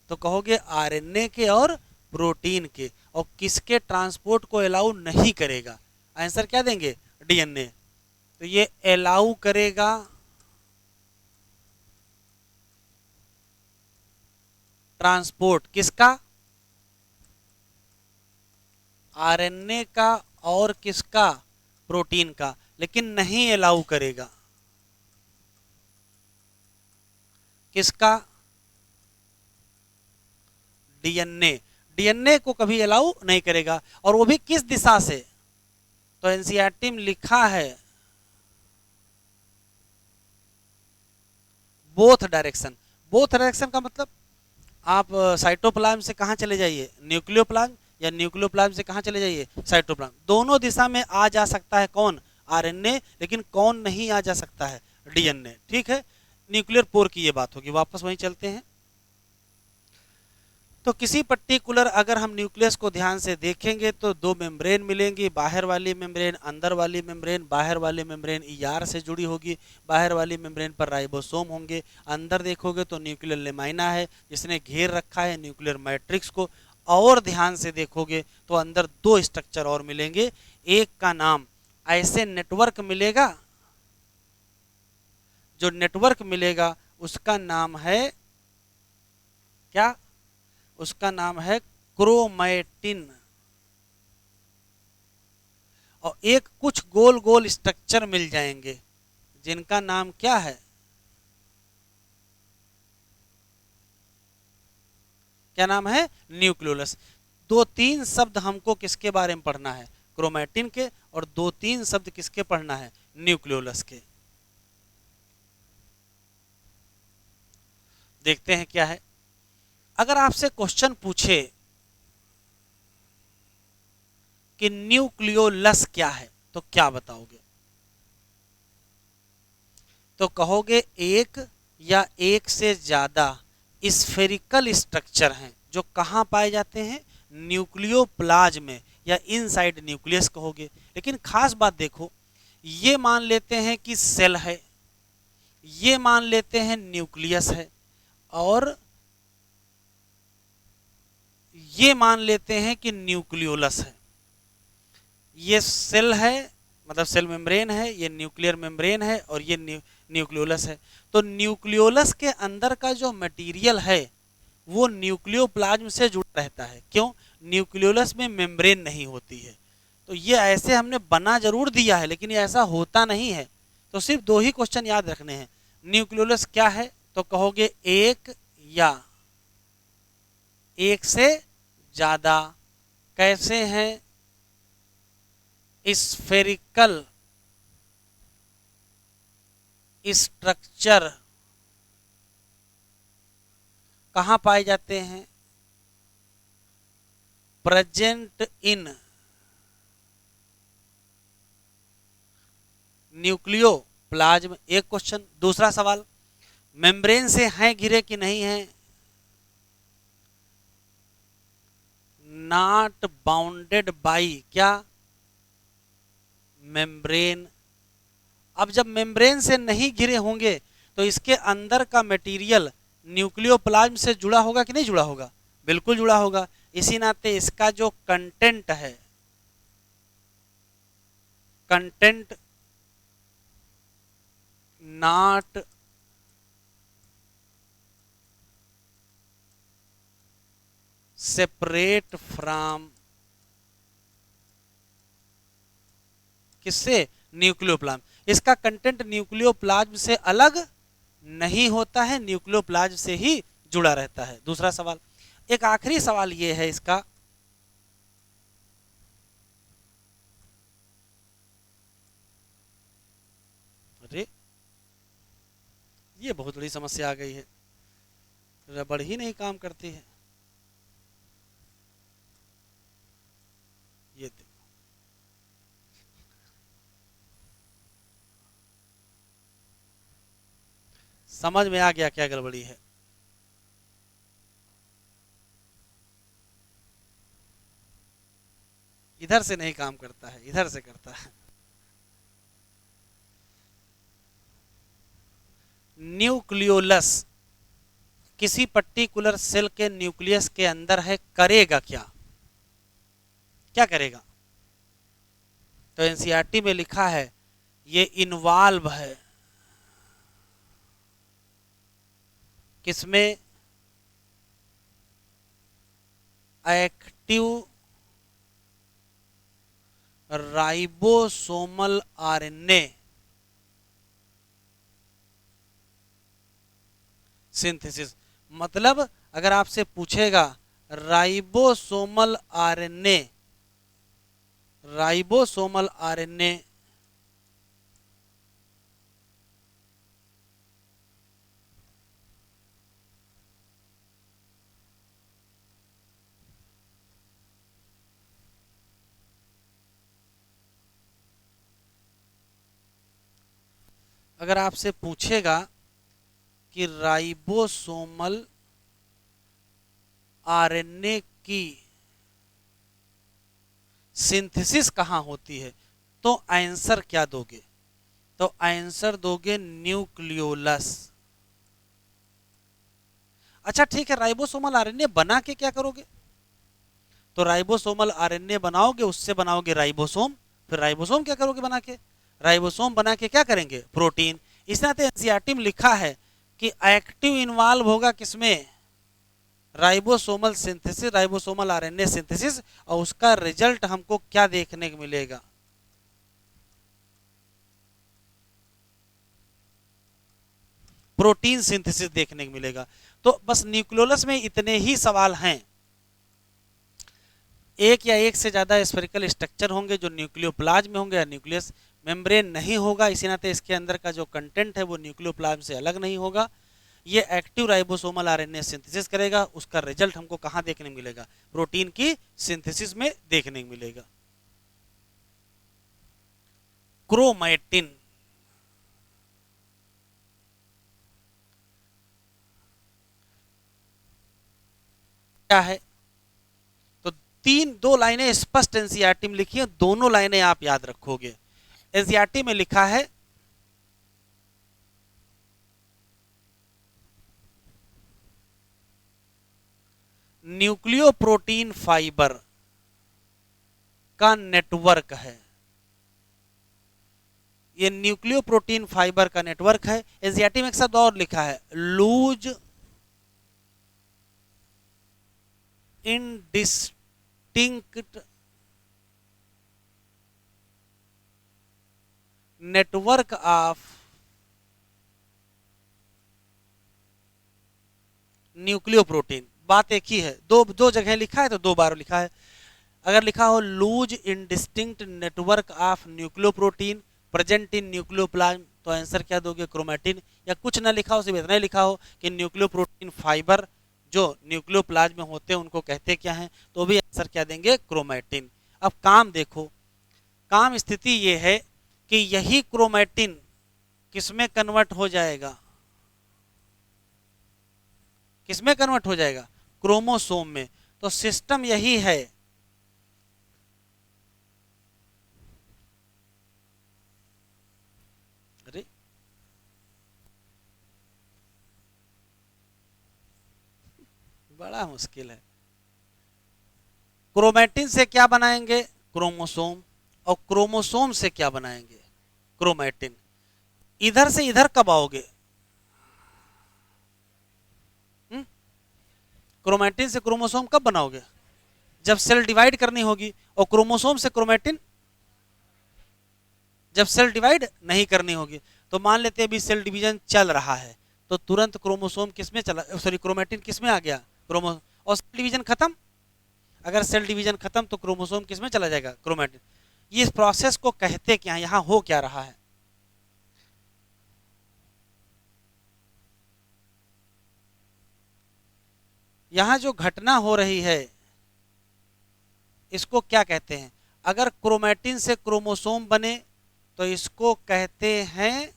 तो कहोगे आरएनए के और प्रोटीन के। और किसके ट्रांसपोर्ट को अलाउ नहीं करेगा? आंसर क्या देंगे? डीएनए। तो ये अलाउ करेगा ट्रांसपोर्ट किसका? आरएनए का और किसका? प्रोटीन का। लेकिन नहीं अलाउ करेगा किसका? डीएनए। डीएनए को कभी अलाउ नहीं करेगा। और वो भी किस दिशा से? तो एनसीईआरटी में लिखा है बोथ डायरेक्शन। बोथ डायरेक्शन का मतलब आप साइटोप्लाज्म से कहां चले जाइए? न्यूक्लियोप्लाज्म। या न्यूक्लियोप्लाज्म से कहां चले जाइए? साइटोप्लाज्म। दोनों दिशा में आ जा सकता है कौन? आरएनए। लेकिन कौन नहीं आ जा सकता है? डीएनए। ठीक है, न्यूक्लियर पोर की ये बात होगी। वापस वहीं चलते हैं। तो किसी पर्टिकुलर अगर हम न्यूक्लियस को ध्यान से देखेंगे तो दो मेम्ब्रेन मिलेंगी, बाहर वाली मेम्ब्रेन, अंदर वाली मेम्ब्रेन। बाहर वाली मेम्ब्रेन ईआर से जुड़ी होगी, बाहर वाली मेम्ब्रेन पर राइबोसोम होंगे। अंदर देखोगे तो न्यूक्लियर लेमाइना है जिसने घेर रखा है न्यूक्लियर मैट्रिक्स को। और ध्यान से देखोगे तो अंदर दो स्ट्रक्चर और मिलेंगे। एक का नाम ऐसे नेटवर्क मिलेगा, जो नेटवर्क मिलेगा उसका नाम है क्या? उसका नाम है क्रोमैटिन। और एक कुछ गोल गोल स्ट्रक्चर मिल जाएंगे जिनका नाम क्या है? क्या नाम है? न्यूक्लियोलस। दो तीन शब्द हमको किसके बारे में पढ़ना है? क्रोमैटिन के। और दो तीन शब्द किसके पढ़ना है? न्यूक्लियोलस के। देखते हैं क्या है। अगर आपसे क्वेश्चन पूछे कि न्यूक्लियोलस क्या है तो क्या बताओगे? तो कहोगे एक या एक से ज्यादा स्फेरिकल स्ट्रक्चर हैं जो कहां पाए जाते हैं? न्यूक्लियोप्लाज्म में या इनसाइड न्यूक्लियस कहोगे। लेकिन खास बात देखो, ये मान लेते हैं कि सेल है, ये मान लेते हैं न्यूक्लियस है, और ये मान लेते हैं कि न्यूक्लियोलस है। ये सेल है, मतलब सेल मेम्ब्रेन है, ये न्यूक्लियर मेम्ब्रेन है, और ये न्यूक्लियोलस है। तो न्यूक्लियोलस के अंदर का जो मटेरियल है वो न्यूक्लियोप्लाज्म से जुड़ा रहता है। क्यों? न्यूक्लियोलस में मेम्ब्रेन नहीं होती है। तो ये ऐसे हमने बना जरूर दिया है लेकिन ये ऐसा होता नहीं है। तो सिर्फ दो ही क्वेश्चन याद रखने हैं। न्यूक्लियोलस क्या है? तो कहोगे एक या एक से ज्यादा कैसे हैं? स्फेरिकल स्ट्रक्चर कहाँ पाए जाते हैं? प्रेजेंट इन न्यूक्लियोप्लाज्म, एक क्वेश्चन। दूसरा सवाल, मेम्ब्रेन से हैं घिरे कि नहीं हैं? नॉट बाउंडेड बाई क्या? मेम्ब्रेन। अब जब मेम्ब्रेन से नहीं घिरे होंगे तो इसके अंदर का मटेरियल न्यूक्लियोप्लाज्म से जुड़ा होगा कि नहीं जुड़ा होगा? बिल्कुल जुड़ा होगा। इसी नाते इसका जो कंटेंट है, कंटेंट नॉट सेपरेट फ्रॉम किससे? न्यूक्लियोप्लाज्म। इसका कंटेंट न्यूक्लियोप्लाज्म से अलग नहीं होता है, न्यूक्लियोप्लाज्म से ही जुड़ा रहता है। दूसरा सवाल। एक आखिरी सवाल ये है इसका, अरे ये बहुत बड़ी समस्या आ गई है, रबड़ ही नहीं काम करती है। ये देखो, समझ में आ गया क्या गड़बड़ी है? इधर से नहीं काम करता है, इधर से करता है। न्यूक्लियोलस किसी पर्टिकुलर सेल के न्यूक्लियस के अंदर है, करेगा क्या? क्या करेगा? तो एनसीईआरटी में लिखा है ये इन्वॉल्व है किसमें? Active ribosomal RNA synthesis. मतलब अगर आपसे पूछेगा राइबोसोमल आरएनए, राइबोसोमल आरएनए अगर आपसे पूछेगा कि राइबोसोमल आरएनए की सिंथेसिस कहाँ होती है, तो आंसर क्या दोगे? तो आंसर दोगे न्यूक्लियोलस। अच्छा ठीक है, राइबोसोमल आरएनए बना के क्या करोगे? तो राइबोसोमल आरएनए बनाओगे, उससे बनाओगे राइबोसोम, फिर राइबोसोम क्या करोगे बना के? राइबोसोम बना के क्या करेंगे? प्रोटीन। इस नाते एनसीईआरटी में लिखा है कि एक्टिव इन्वॉल्व होगा किसमें? Ribosomal synthesis, ribosomal RNA synthesis, और उसका रिजल्ट हमको क्या देखने को मिलेगा? प्रोटीन सिंथेसिस देखने को मिलेगा। तो बस न्यूक्लियोलस में इतने ही सवाल हैं। एक या एक से ज्यादा स्फेरिकल स्ट्रक्चर होंगे जो न्यूक्लियोप्लाज्म में होंगे या न्यूक्लियस। मेम्ब्रेन नहीं होगा, इसी नाते इसके अंदर का जो कंटेंट है वो न्यूक्लियोप्लाज्म से अलग नहीं होगा। ये एक्टिव राइबोसोमल आरएनए सिंथेसिस करेगा, उसका रिजल्ट हमको कहाँ देखने को मिलेगा? प्रोटीन की सिंथेसिस में देखने को मिलेगा। क्रोमैटिन क्या है? तो दो लाइनें स्पष्ट एनसीईआरटी में लिखी है, दोनों लाइनें आप याद रखोगे। एनसीईआरटी में लिखा है न्यूक्लियोप्रोटीन फाइबर का नेटवर्क है, ये न्यूक्लियोप्रोटीन फाइबर का नेटवर्क है। एनसीईआरटी में एक शब्द और लिखा है, loose indistinct network of nucleoprotein. बात एक ही है, दो जगह लिखा है तो दो बार लिखा है। अगर लिखा हो loose indistinct network of nucleoprotein present in nucleoplasm, तो आंसर क्या दोगे? क्रोमैटिन। या कुछ ना लिखा हो, सिर्फ इतना ही लिखा हो कि न्यूक्लियोप्रोटीन फाइबर जो न्यूक्लियोप्लाज्म में होते हैं उनको कहते क्या हैं, तो भी आंसर क्या देंगे, क्रोमैटिन। अब काम देखो, काम स्थिति ये है कि यही क्रोमैटिन किसमें कन्वर्ट हो जाएगा, किसमें कन्वर्ट हो जाएगा, क्रोमोसोम में। तो सिस्टम यही है, अरे बड़ा मुश्किल है। क्रोमैटिन से क्या बनाएंगे, क्रोमोसोम, और क्रोमोसोम से क्या बनाएंगे, क्रोमैटिन। इधर से इधर कब आओगे, क्रोमैटिन से क्रोमोसोम कब बनाओगे, जब सेल डिवाइड करनी होगी, और क्रोमोसोम से क्रोमैटिन जब सेल डिवाइड नहीं करनी होगी। तो मान लेते हैं अभी सेल डिवीजन चल रहा है, तो तुरंत क्रोमोसोम किसमें चला, सॉरी क्रोमैटिन किसमें आ गया, क्रोमो, और सेल डिवीजन खत्म। अगर सेल डिवीजन खत्म तो क्रोमोसोम किसमें चला जाएगा, क्रोमैटिन। ये इस प्रोसेस को कहते क्या, यहां हो क्या रहा है, यहां जो घटना हो रही है इसको क्या कहते हैं। अगर क्रोमैटिन से क्रोमोसोम बने तो इसको कहते हैं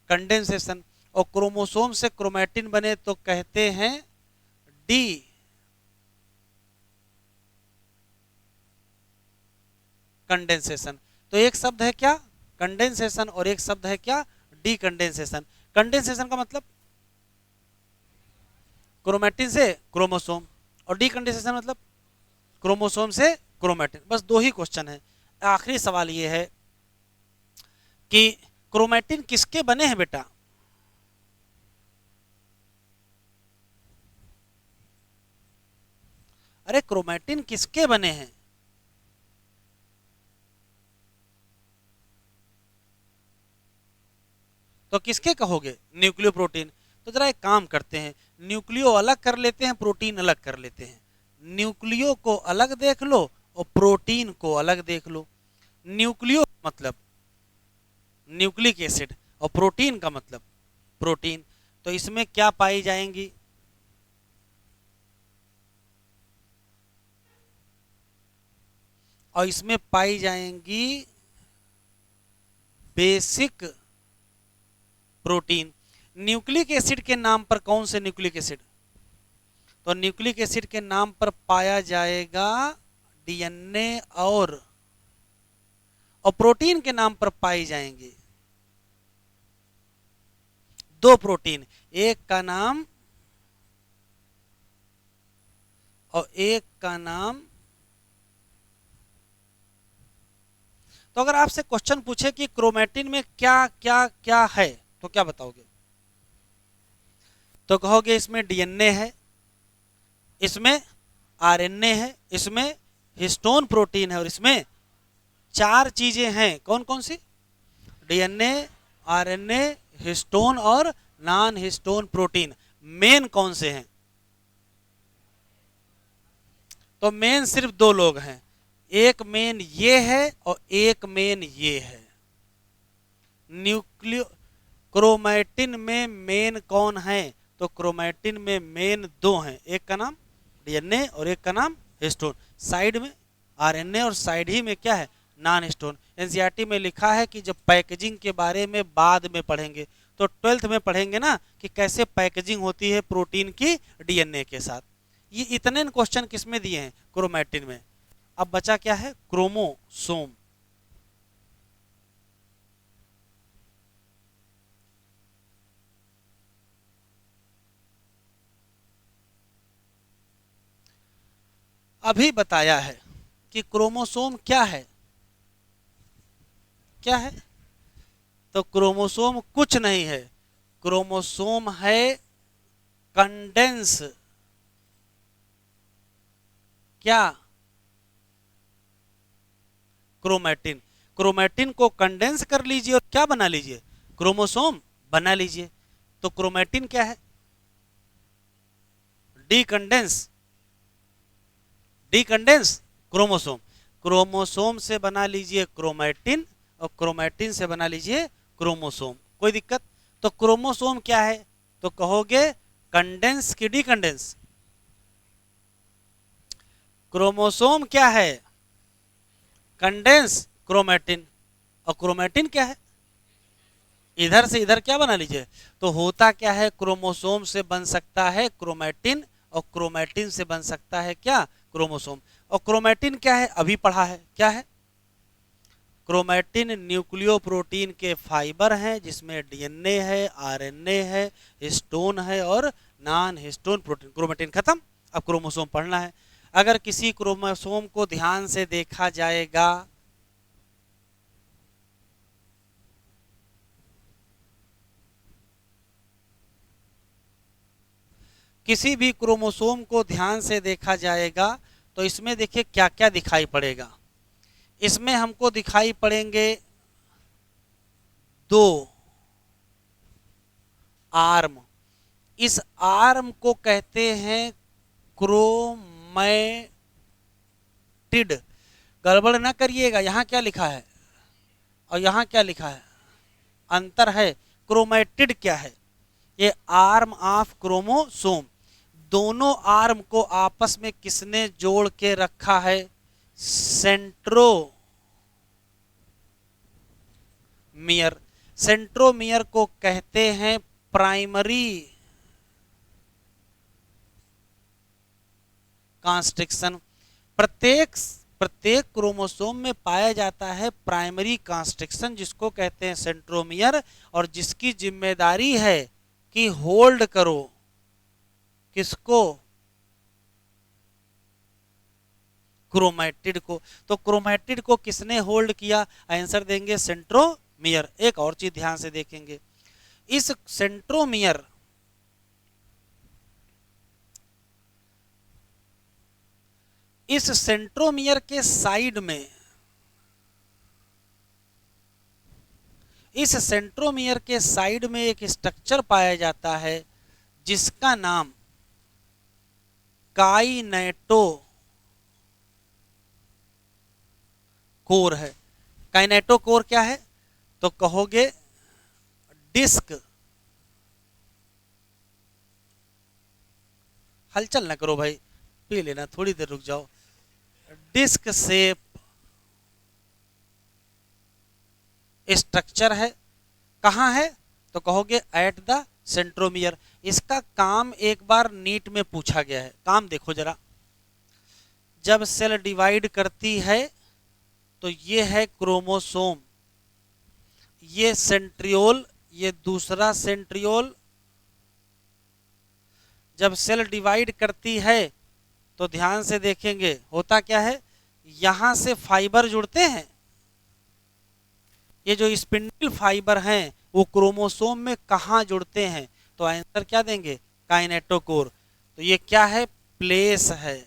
कंडेंसेशन, और क्रोमोसोम से क्रोमैटिन बने तो कहते हैं डी कंडेंसेशन। तो एक शब्द है क्या, कंडेंसेशन, और एक शब्द है क्या, डी कंडेंसेशन। कंडेंसेशन का मतलब क्रोमैटिन से क्रोमोसोम, और डी कंडेंसेशन मतलब क्रोमोसोम से क्रोमैटिन। बस दो ही क्वेश्चन है। आखिरी सवाल ये है कि क्रोमैटिन किसके बने हैं बेटा, अरे क्रोमैटिन किसके बने हैं, तो किसके कहोगे, न्यूक्लियो प्रोटीन। तो जरा एक काम करते हैं, न्यूक्लियो अलग कर लेते हैं, प्रोटीन अलग कर लेते हैं। न्यूक्लियो को अलग देख लो और प्रोटीन को अलग देख लो। न्यूक्लियो मतलब न्यूक्लिक एसिड, और प्रोटीन का मतलब प्रोटीन। तो इसमें क्या पाई जाएंगी, और इसमें पाई जाएंगी बेसिक प्रोटीन। न्यूक्लिक एसिड के नाम पर कौन से न्यूक्लिक एसिड, तो न्यूक्लिक एसिड के नाम पर पाया जाएगा डीएनए, और प्रोटीन के नाम पर पाई जाएंगे दो प्रोटीन, एक का नाम और एक का नाम। तो अगर आपसे क्वेश्चन पूछे कि क्रोमैटिन में क्या क्या क्या है तो क्या बताओगे, तो कहोगे इसमें डीएनए है, इसमें आरएनए है, इसमें हिस्टोन प्रोटीन है, और इसमें चार चीजें हैं। कौन कौन सी, डीएनए, आरएनए, हिस्टोन और नॉन हिस्टोन प्रोटीन। मेन कौन से हैं, तो मेन सिर्फ दो लोग हैं, एक मेन ये है और एक मेन ये है। न्यूक्लियो क्रोमैटिन में मेन कौन है, तो क्रोमैटिन में मेन दो हैं, एक का नाम डीएनए और एक का नाम हिस्टोन। साइड में आरएनए और साइड ही में क्या है, नॉन हिस्टोन। एनसीईआरटी में लिखा है कि जब पैकेजिंग के बारे में बाद में पढ़ेंगे, तो 12th में पढ़ेंगे ना कि कैसे पैकेजिंग होती है प्रोटीन की डीएनए के साथ। ये इतने क्वेश्चन किसमें दिए हैं, क्रोमैटिन में। अब बचा क्या है, क्रोमोसोम। अभी बताया है कि क्रोमोसोम क्या है, क्या है, तो क्रोमोसोम कुछ नहीं है, क्रोमोसोम है कंडेंस, क्या, क्रोमैटिन। क्रोमैटिन को कंडेंस कर लीजिए और क्या बना लीजिए, क्रोमोसोम बना लीजिए। तो क्रोमैटिन क्या है, डीकंडेंस, डीकंडेंस क्रोमोसोम। क्रोमोसोम से बना लीजिए क्रोमैटिन और क्रोमैटिन से बना लीजिए क्रोमोसोम, कोई दिक्कत। तो क्रोमोसोम क्या है, तो कहोगे कंडेंस की डीकंडेंस। क्रोमोसोम क्या है? Condense chromatin. और क्रोमेटिन क्या है? इधर से इधर क्या बना लीजिए। तो होता क्या है, क्रोमोसोम से बन सकता है क्रोमेटिन, और क्रोमेटिन से बन सकता है क्या? क्रोमोसोम। और क्रोमेटिन क्या है? अभी पढ़ा है, क्या है? क्रोमेटिन न्यूक्लियोप्रोटीन के फाइबर हैं, जिसमें डीएनए है, आरएनए है, हिस्टोन है और नॉन हिस्टोन प्रोटीन। क्रोमेटिन खत्म, अब क्रोमोसोम पढ़ना है। अगर किसी क्रोमोसोम को ध्यान से देखा जाएगा, किसी भी क्रोमोसोम को ध्यान से देखा जाएगा, तो इसमें देखिए क्या क्या दिखाई पड़ेगा। इसमें हमको दिखाई पड़ेंगे दो आर्म। इस आर्म को कहते हैं क्रोमैटिड। गड़बड़ ना करिएगा, यहां क्या लिखा है और यहां क्या लिखा है, अंतर है। क्रोमैटिड क्या है? ये आर्म ऑफ क्रोमोसोम। दोनों आर्म को आपस में किसने जोड़ के रखा है? सेंट्रोमियर। सेंट्रोमियर को कहते हैं प्राइमरी कॉन्स्ट्रिक्शन। प्रत्येक प्रत्येक क्रोमोसोम में पाया जाता है प्राइमरी कॉन्स्ट्रिक्शन, जिसको कहते हैं सेंट्रोमियर, और जिसकी जिम्मेदारी है कि होल्ड करो किसको? क्रोमैटिड को। तो क्रोमैटिड को किसने होल्ड किया? आंसर देंगे सेंट्रोमियर। एक और चीज ध्यान से देखेंगे, इस सेंट्रोमियर इस सेंट्रोमियर के साइड में, इस सेंट्रोमियर के साइड में एक स्ट्रक्चर पाया जाता है जिसका नाम काइनेटो कोर है। काइनेटो कोर क्या है? तो कहोगे डिस्क, हलचल ना करो भाई, पी लेना, थोड़ी देर रुक जाओ। डिस्क शेप स्ट्रक्चर है। कहां है? तो कहोगे एट द सेंट्रोमियर। इसका काम एक बार नीट में पूछा गया है। काम देखो जरा, जब सेल डिवाइड करती है तो ये है क्रोमोसोम, ये सेंट्रियोल, ये दूसरा सेंट्रियोल। जब सेल डिवाइड करती है तो ध्यान से देखेंगे होता क्या है, यहां से फाइबर जुड़ते हैं। ये जो स्पिंडल फाइबर हैं वो क्रोमोसोम में कहां जुड़ते हैं? तो आंसर क्या देंगे? काइनेटोकोर। तो ये क्या है? प्लेस है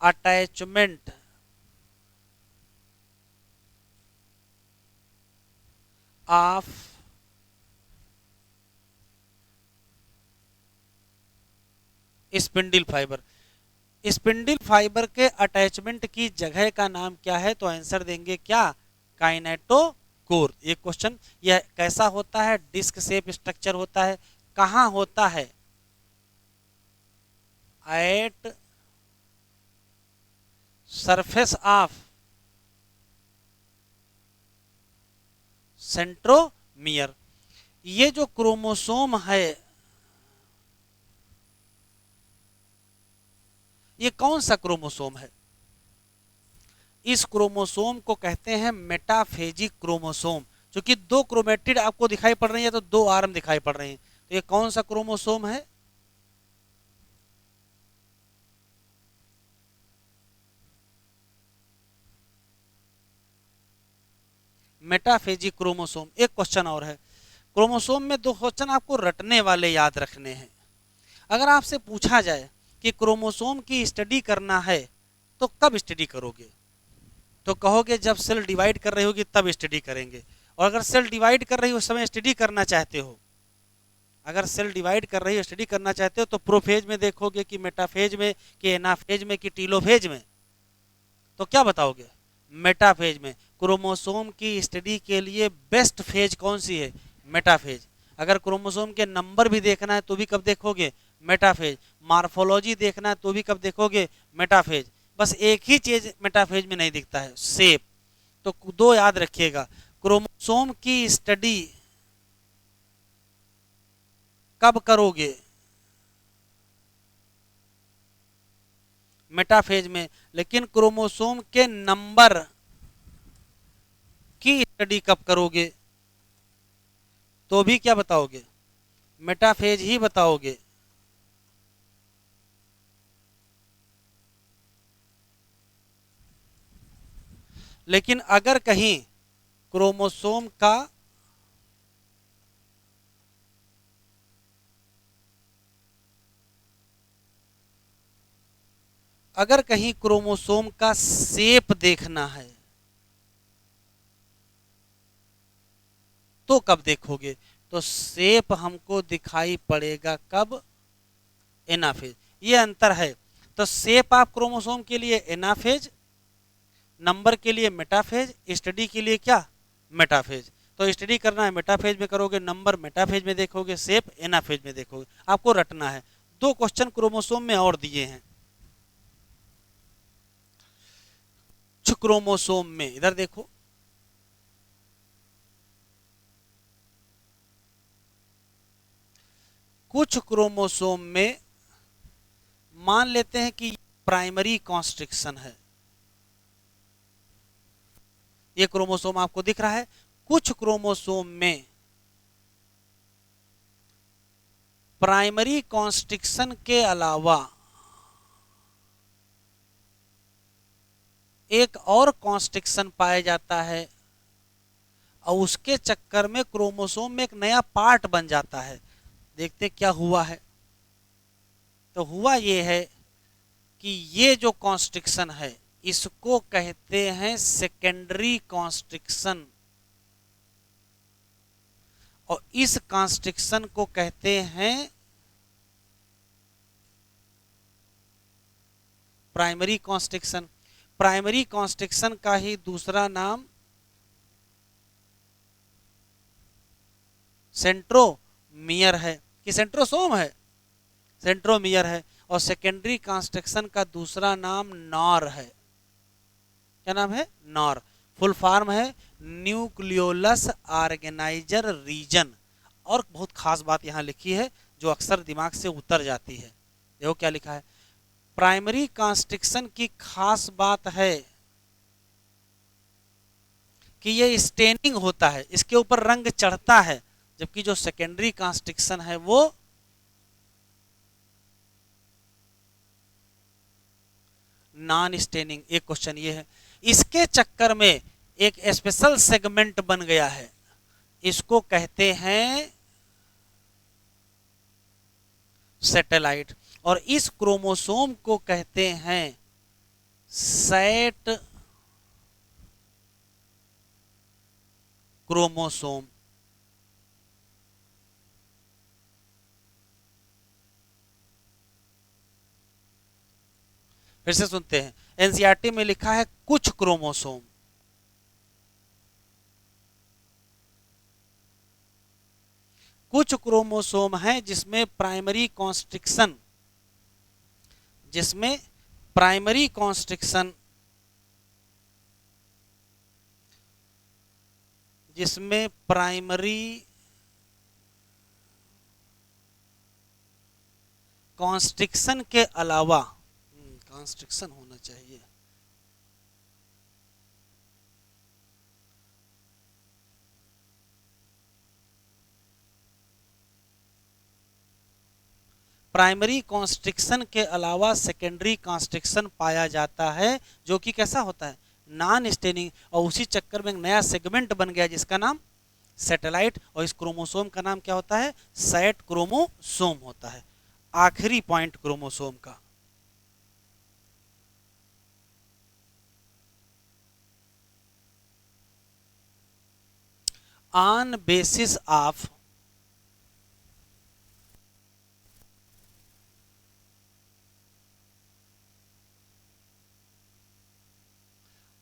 attachment of spindle fibre. Spindle fibre के अटैचमेंट की जगह का नाम क्या है? तो आंसर देंगे क्या? काइनेटोकोर। ये क्वेश्चन, यह कैसा होता है? डिस्क शेप स्ट्रक्चर होता है। कहां होता है? At surface of centromere. ये जो क्रोमोसोम है, ये कौन सा क्रोमोसोम है? इस क्रोमोसोम को कहते हैं मेटाफेजिक क्रोमोसोम। क्योंकि दो क्रोमेटिड आपको दिखाई पड़ रही है तो दो आर्म दिखाई पड़ रहे हैं, तो ये कौन सा क्रोमोसोम है? Metaphasic chromosome. एक क्वेश्चन और है, क्रोमोसोम में दो क्वेश्चन आपको रटने वाले याद रखने हैं। अगर आपसे पूछा जाए कि क्रोमोसोम की स्टडी करना है तो कब स्टडी करोगे? तो कहोगे जब सेल डिवाइड कर रही होगी तब स्टडी करेंगे। और अगर सेल डिवाइड कर रही हो उस समय स्टडी करना चाहते हो, अगर सेल डिवाइड कर रही हो स्टडी करना चाहते हो, तो प्रोफेज में देखोगे कि मेटाफेज में कि एनाफेज में कि टीलोफेज में? तो क्या बताओगे? मेटाफेज में। क्रोमोसोम की स्टडी के लिए बेस्ट फेज कौन सी है? मेटाफेज। अगर क्रोमोसोम के नंबर भी देखना है तो भी कब देखोगे, मेटाफेज। मार्फोलॉजी देखना है तो भी कब देखोगे, मेटाफेज। बस एक ही चीज मेटाफेज में नहीं दिखता है, शेप। तो दो याद रखिएगा, क्रोमोसोम की स्टडी कब करोगे, मेटाफेज में। लेकिन क्रोमोसोम के नंबर की स्टडी कब करोगे, तो भी क्या बताओगे, मेटाफेज ही बताओगे। लेकिन अगर कहीं क्रोमोसोम का अगर कहीं क्रोमोसोम का शेप देखना है तो कब देखोगे, तो शेप हमको दिखाई पड़ेगा कब, एनाफेज। ये अंतर है। तो शेप ऑफ क्रोमोसोम के लिए एनाफेज, नंबर के लिए मेटाफेज, स्टडी के लिए क्या, मेटाफेज। तो स्टडी करना है मेटाफेज में करोगे, नंबर मेटाफेज में देखोगे, शेप एनाफेज में देखोगे। आपको रटना है। दो क्वेश्चन क्रोमोसोम में और दिए हैं। कुछ क्रोमोसोम में, इधर देखो, कुछ क्रोमोसोम में मान लेते हैं कि प्राइमरी कॉन्स्ट्रिक्शन है। ये क्रोमोसोम आपको दिख रहा है। कुछ क्रोमोसोम में प्राइमरी कॉन्स्ट्रिक्शन के अलावा एक और कॉन्स्ट्रिक्शन पाया जाता है और उसके चक्कर में क्रोमोसोम में एक नया पार्ट बन जाता है। देखते क्या हुआ है। तो हुआ ये है कि ये जो कॉन्स्ट्रिक्शन है इसको कहते हैं सेकेंडरी कॉन्स्ट्रिक्शन, और इस कॉन्स्ट्रिक्शन को कहते हैं प्राइमरी कॉन्स्ट्रिक्शन। प्राइमरी कॉन्स्ट्रिक्शन का ही दूसरा नाम सेंट्रोमियर है, कि सेंट्रोसोम है, सेंट्रोमियर है। और सेकेंडरी कॉन्स्ट्रिक्शन का दूसरा नाम नॉर है। क्या नाम है, नॉर। फुल फॉर्म है न्यूक्लियोलस ऑर्गेनाइजर रीजन। और बहुत खास बात यहां लिखी है जो अक्सर दिमाग से उतर जाती है। देखो क्या लिखा है, प्राइमरी कॉन्स्ट्रिक्शन की खास बात है कि ये स्टेनिंग होता है, इसके ऊपर रंग चढ़ता है। जबकि जो सेकेंडरी कॉन्स्ट्रिक्शन है वो नॉन स्टेनिंग। एक क्वेश्चन ये है, इसके चक्कर में एक स्पेशल सेगमेंट बन गया है, इसको कहते हैं सैटेलाइट। और इस क्रोमोसोम को कहते हैं सैट क्रोमोसोम। फिर से सुनते हैं, एनसीईआरटी में लिखा है कुछ क्रोमोसोम, कुछ क्रोमोसोम हैं जिसमें प्राइमरी कॉन्स्ट्रिक्शन, जिसमें प्राइमरी कॉन्स्ट्रिक्शन, जिसमें प्राइमरी कॉन्स्ट्रिक्शन के अलावा, कॉन्स्ट्रिक्शन होना चाहिए, प्राइमरी कॉन्स्ट्रिक्शन के अलावा सेकेंडरी कॉन्स्ट्रिक्शन पाया जाता है, जो कि कैसा होता है, नॉन स्टेनिंग। और उसी चक्कर में एक नया सेगमेंट बन गया जिसका नाम सैटेलाइट। और इस क्रोमोसोम का नाम क्या होता है, सैट क्रोमोसोम होता है। आखिरी पॉइंट क्रोमोसोम का, on basis of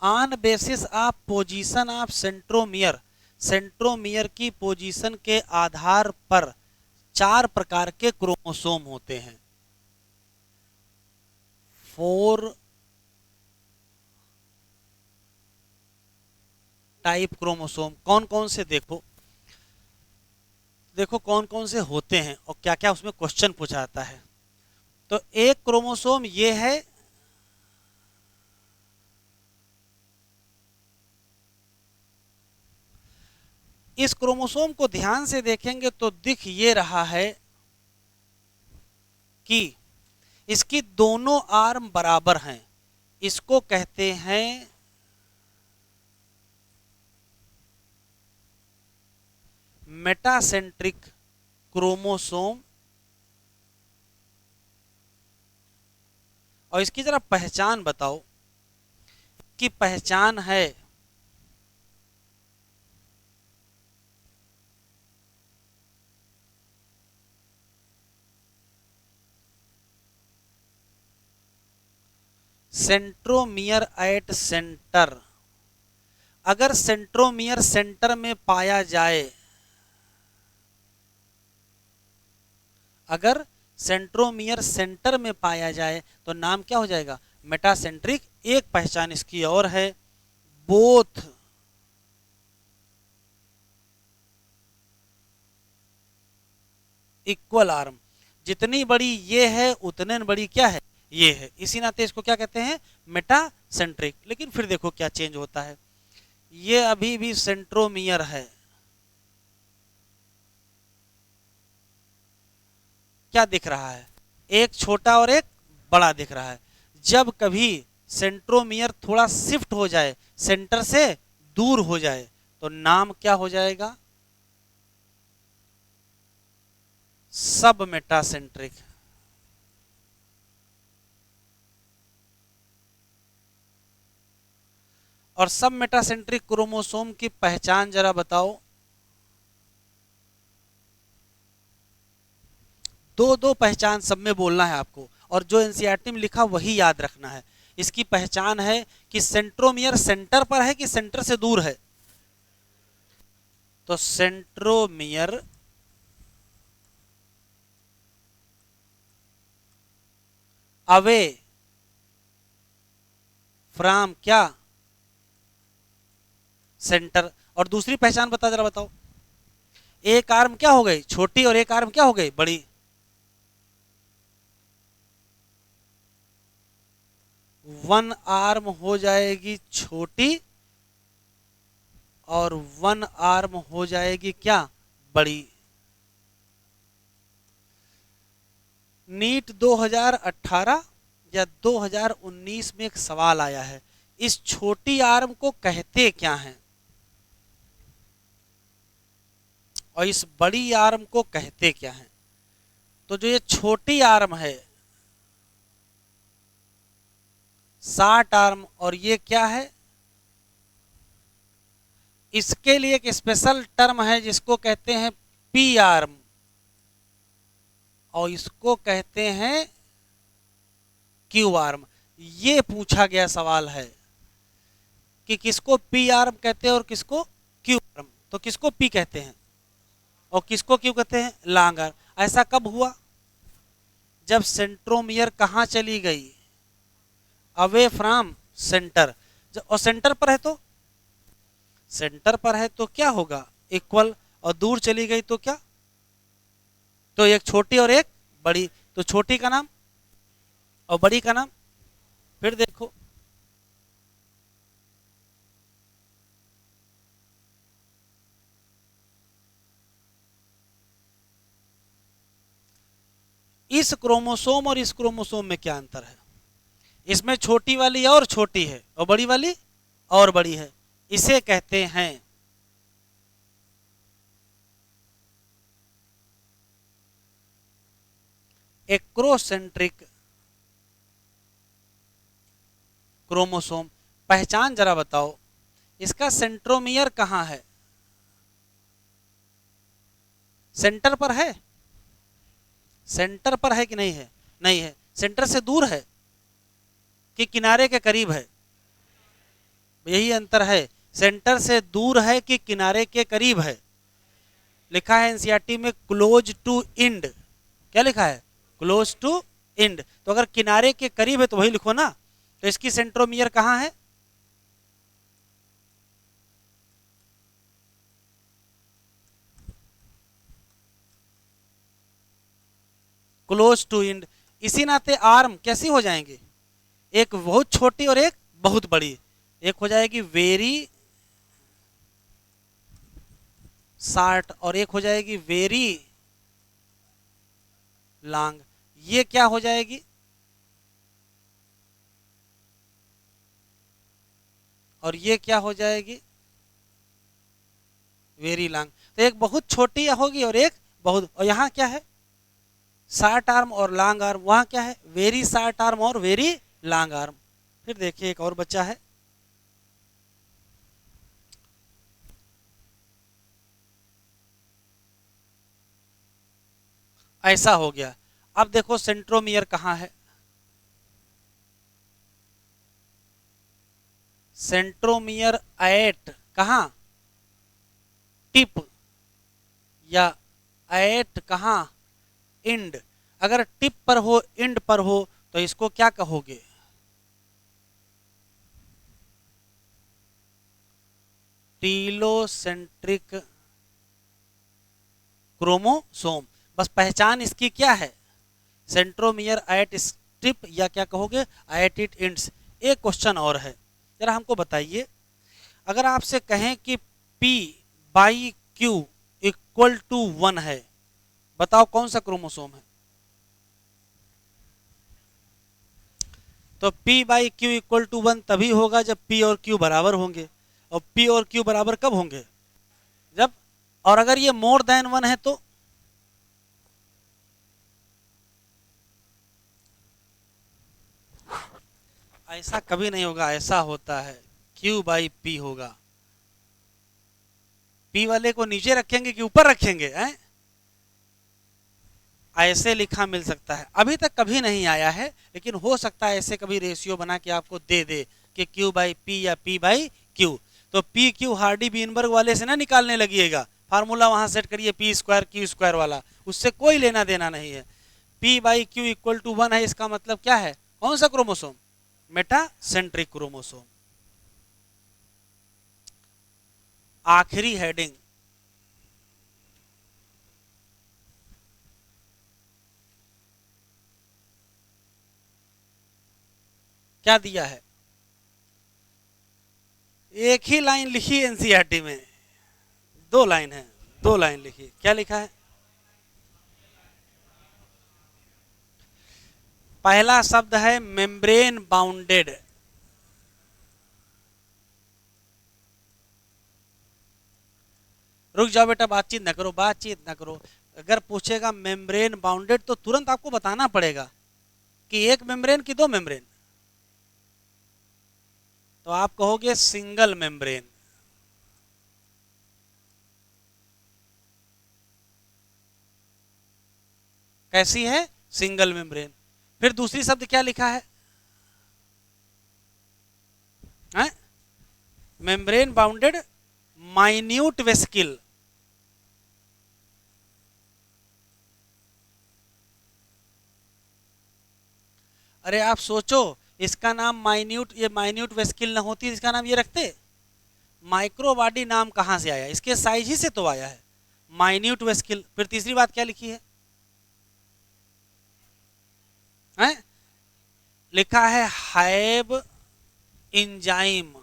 on basis of position of centromere. Centromere की पोजीशन के आधार पर 4 प्रकार के क्रोमोसोम होते हैं। 4 टाइप क्रोमोसोम। कौन कौन से देखो देखो कौन कौन से होते हैं और क्या क्या उसमें क्वेश्चन पूछा जाता है। तो एक क्रोमोसोम ये है, इस क्रोमोसोम को ध्यान से देखेंगे तो दिख ये रहा है कि इसकी दोनों आर्म बराबर हैं। इसको कहते हैं मेटासेंट्रिक क्रोमोसोम। और इसकी जरा पहचान बताओ कि पहचान है सेंट्रोमियर एट सेंटर। अगर सेंट्रोमियर सेंटर में पाया जाए, अगर सेंट्रोमियर सेंटर में पाया जाए तो नाम क्या हो जाएगा? मेटासेंट्रिक। एक पहचान इसकी और है, बोथ इक्वल आर्म। जितनी बड़ी ये है उतने बड़ी क्या है? ये है। इसी नाते इसको क्या कहते हैं? मेटासेंट्रिक। लेकिन फिर देखो क्या चेंज होता है, ये अभी भी सेंट्रोमियर है। क्या दिख रहा है? एक छोटा और एक बड़ा दिख रहा है। जब कभी सेंट्रोमियर थोड़ा शिफ्ट हो जाए, सेंटर से दूर हो जाए, तो नाम क्या हो जाएगा? सब मेटासेंट्रिक। और सब मेटासेंट्रिक क्रोमोसोम की पहचान जरा बताओ। दो दो पहचान सब में बोलना है आपको, और जो एनसीईआरटी में लिखा वही याद रखना है। इसकी पहचान है कि सेंट्रोमियर सेंटर पर है कि सेंटर से दूर है। तो सेंट्रोमियर अवे फ्रॉम क्या? सेंटर। और दूसरी पहचान बता जरा बताओ। एक आर्म क्या हो गई? छोटी, और एक आर्म क्या हो गई? बड़ी। वन आर्म हो जाएगी छोटी और वन आर्म हो जाएगी क्या? बड़ी। नीट 2018 या 2019 में एक सवाल आया है, इस छोटी आर्म को कहते क्या हैं और इस बड़ी आर्म को कहते क्या हैं? तो जो ये छोटी आर्म है, 60 आर्म, और ये क्या है? इसके लिए एक स्पेशल टर्म है जिसको कहते हैं पी आर्म, और इसको कहते हैं क्यू आर्म। ये पूछा गया सवाल है कि किसको पी आर्म कहते हैं और किसको क्यू आर्म। तो किसको पी कहते हैं और किसको क्यू कहते हैं? Long arm. ऐसा कब हुआ? जब सेंट्रोमियर कहां चली गई? Away from centre. और सेंटर पर है तो, सेंटर पर है तो क्या होगा? इक्वल। और दूर चली गई तो क्या? तो एक छोटी और एक बड़ी। तो छोटी का नाम और बड़ी का नाम। फिर देखो, इस क्रोमोसोम और इस क्रोमोसोम में क्या अंतर है? इसमें छोटी वाली और छोटी है और बड़ी वाली और बड़ी है। इसे कहते हैं एक्रोसेंट्रिक क्रोमोसोम। पहचान जरा बताओ, इसका सेंट्रोमियर कहां है? सेंटर पर है? सेंटर पर है कि नहीं है? नहीं है। सेंटर से दूर है कि किनारे के करीब है? यही अंतर है सेंटर से दूर है कि किनारे के करीब है? लिखा है एनसीईआरटी में क्लोज टू इंड। क्या लिखा है? Close to end. तो अगर किनारे के करीब है तो वही लिखो ना। तो इसकी सेंट्रोमियर कहां है? Close to end. इसी नाते आर्म कैसी हो जाएंगे? एक बहुत छोटी और एक बहुत बड़ी। एक हो जाएगी वेरी शार्ट और एक हो जाएगी वेरी लॉन्ग। ये क्या हो जाएगी? और ये क्या हो जाएगी? Very long. तो एक बहुत छोटी होगी और एक बहुत, और यहाँ क्या है? शार्ट आर्म और लॉन्ग आर्म। वहां क्या है? वेरी शार्ट आर्म और वेरी लॉन्ग आर्म। फिर देखिए एक और बच्चा है, ऐसा हो गया। अब देखो सेंट्रोमियर कहाँ है? सेंट्रोमियर एट कहाँ? टिप या एट कहाँ? इंड। अगर टिप पर हो, इंड पर हो, तो इसको क्या कहोगे? Telocentric chromosome. बस पहचान इसकी क्या है? सेंट्रोमियर एट स्ट्रिप या क्या कहोगे? At it ends. एक क्वेश्चन और है, जरा हमको बताइए। अगर आपसे कहें कि P by Q equal to 1 है, बताओ कौन सा क्रोमोसोम है? तो P by Q equal to 1 तभी होगा जब P और Q बराबर होंगे। और P और Q बराबर कब होंगे? जब, और अगर ये मोर देन 1 है तो? ऐसा कभी नहीं होगा, ऐसा होता है Q बाई P होगा। P वाले को नीचे रखेंगे कि ऊपर रखेंगे हैं? ऐसे लिखा मिल सकता है, अभी तक कभी नहीं आया है, लेकिन हो सकता है ऐसे कभी रेशियो बना के आपको दे दे कि Q बाई P या P बाई Q। तो P Q हार्डी बीनबर्ग वाले से ना निकालने लगिएगा, फार्मूला वहां सेट करिए P स्क्वायर Q स्क्वायर वाला, उससे कोई लेना देना नहीं है। P by Q equal to 1 है, इसका मतलब क्या है? कौन सा क्रोमोसोम? Metacentric chromosome. आखिरी हेडिंग, क्या दिया है? एक ही लाइन लिखी एनसीईआरटी में, 2 लाइन है, 2 लाइन लिखी। क्या लिखा है? पहला शब्द है मेम्ब्रेन बाउंडेड। रुक जाओ बेटा, बातचीत ना करो, बातचीत ना करो। अगर पूछेगा मेम्ब्रेन बाउंडेड तो तुरंत आपको बताना पड़ेगा कि एक मेम्ब्रेन की 2 मेम्ब्रेन। तो आप कहोगे सिंगल मेम्ब्रेन। कैसी है? Single membrane. फिर दूसरी शब्द क्या लिखा है? Membrane bounded minute vesicle. अरे आप सोचो, इसका नाम माइन्यूट, ये माइन्यूट वेस्किल न होती इसका नाम ये रखते? माइक्रो बॉडी नाम कहां से आया? इसके साइज ही से तो आया है, माइन्यूट वेस्किल। फिर तीसरी बात क्या लिखी है? हैं? लिखा है हैब इंजाइम।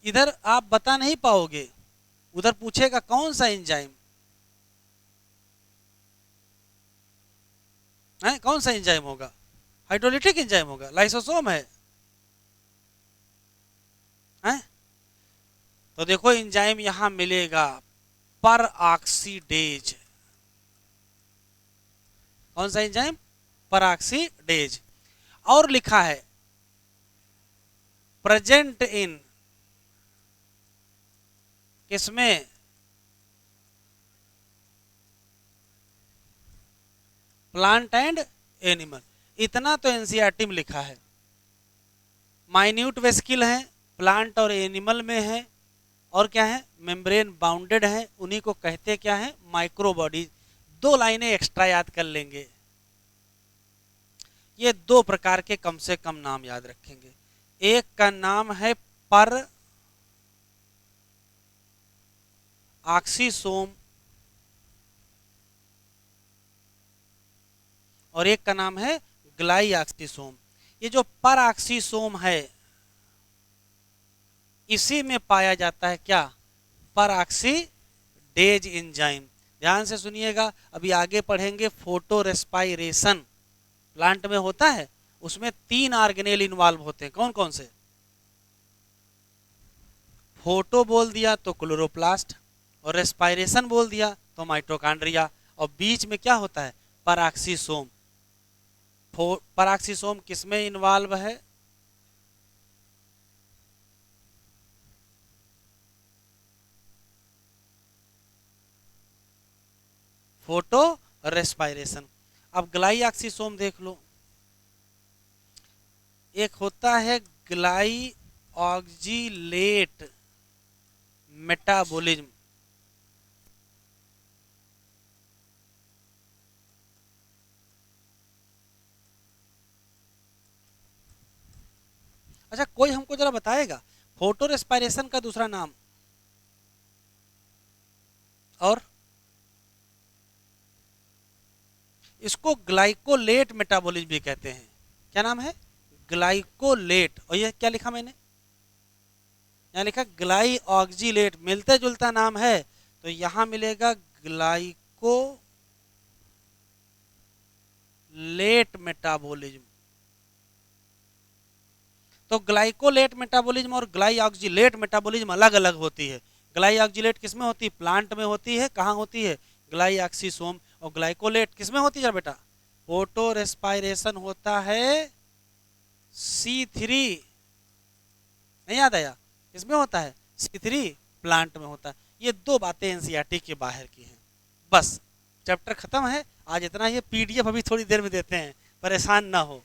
इधर आप बता नहीं पाओगे, उधर पूछेगा कौन सा इंजाइम है, कौन सा इंजाइम होगा? हाइड्रोलिटिक इंजाइम होगा, लाइसोसोम है? तो देखो इंजाइम यहां मिलेगा, पर ऑक्सीडेज। कौन सा इंजाइम? पर ऑक्सीडेज। और लिखा है प्रेजेंट इन, किसमें? Plant and animal. इतना तो एनसीईआरटी में लिखा है। माइन्यूट वेसिकल हैं, प्लांट और एनिमल में है, और क्या है, मेम्ब्रेन बाउंडेड है, उन्हीं को कहते क्या है, माइक्रो बॉडीज। 2 लाइनें एक्स्ट्रा याद कर लेंगे। ये 2 प्रकार के कम से कम नाम याद रखेंगे। एक का नाम है पर ऑक्सीसोम और एक का नाम है ग्लाइऑक्सीसोम। ये जो पर ऑक्सीसोम है इसी में पाया जाता है क्या, पर ऑक्सीडेज एंजाइम। ध्यान से सुनिएगा, अभी आगे पढ़ेंगे फोटो रेस्पायरेशन प्लांट में होता है, उसमें 3 ऑर्गेनेल इन्वॉल्व होते हैं। कौन कौन से, फोटो बोल दिया तो क्लोरोप्लास्ट, और रेस्पायरेशन बोल दिया तो माइटोकॉन्ड्रिया, और बीच में क्या होता है, पराक्सीसोम। पराक्सीसोम किसमें इन्वॉल्व है, फोटो रेस्पायरेशन। अब ग्लाइऑक्सीसोम देख लो, एक होता है ग्लाई ऑक्जीलेट मेटाबॉलिज्म। अच्छा, कोई हमको जरा बताएगा फोटो रेस्पायरेशन का दूसरा नाम, और इसको ग्लाइकोलेट मेटाबॉलिज्म भी कहते हैं। क्या नाम है, ग्लाइकोलेट। और ये क्या लिखा मैंने, यहाँ लिखा ग्लाई ऑक्जीलेट, मिलते जुलता नाम है, तो यहां मिलेगा ग्लाइकोलेट मेटाबॉलिज्म। तो ग्लाइकोलेट मेटाबॉलिज्म और ग्लाइऑक्जीलेट मेटाबॉलिज्म अलग अलग होती है। ग्लाइऑक्जीलेट किसमें होती है, प्लांट में होती है, कहाँ होती है, ग्लाइऑक्सीसोम। और ग्लाइकोलेट किसमें होती है बेटा, फोटो रेस्पायरेशन होता है C3। नहीं याद आया, किसमें होता है, C3 प्लांट में होता है। ये 2 बातें एनसीईआरटी के बाहर की हैं। बस चैप्टर खत्म है आज, इतना ही। PDF अभी थोड़ी देर में देते हैं, परेशान ना हो।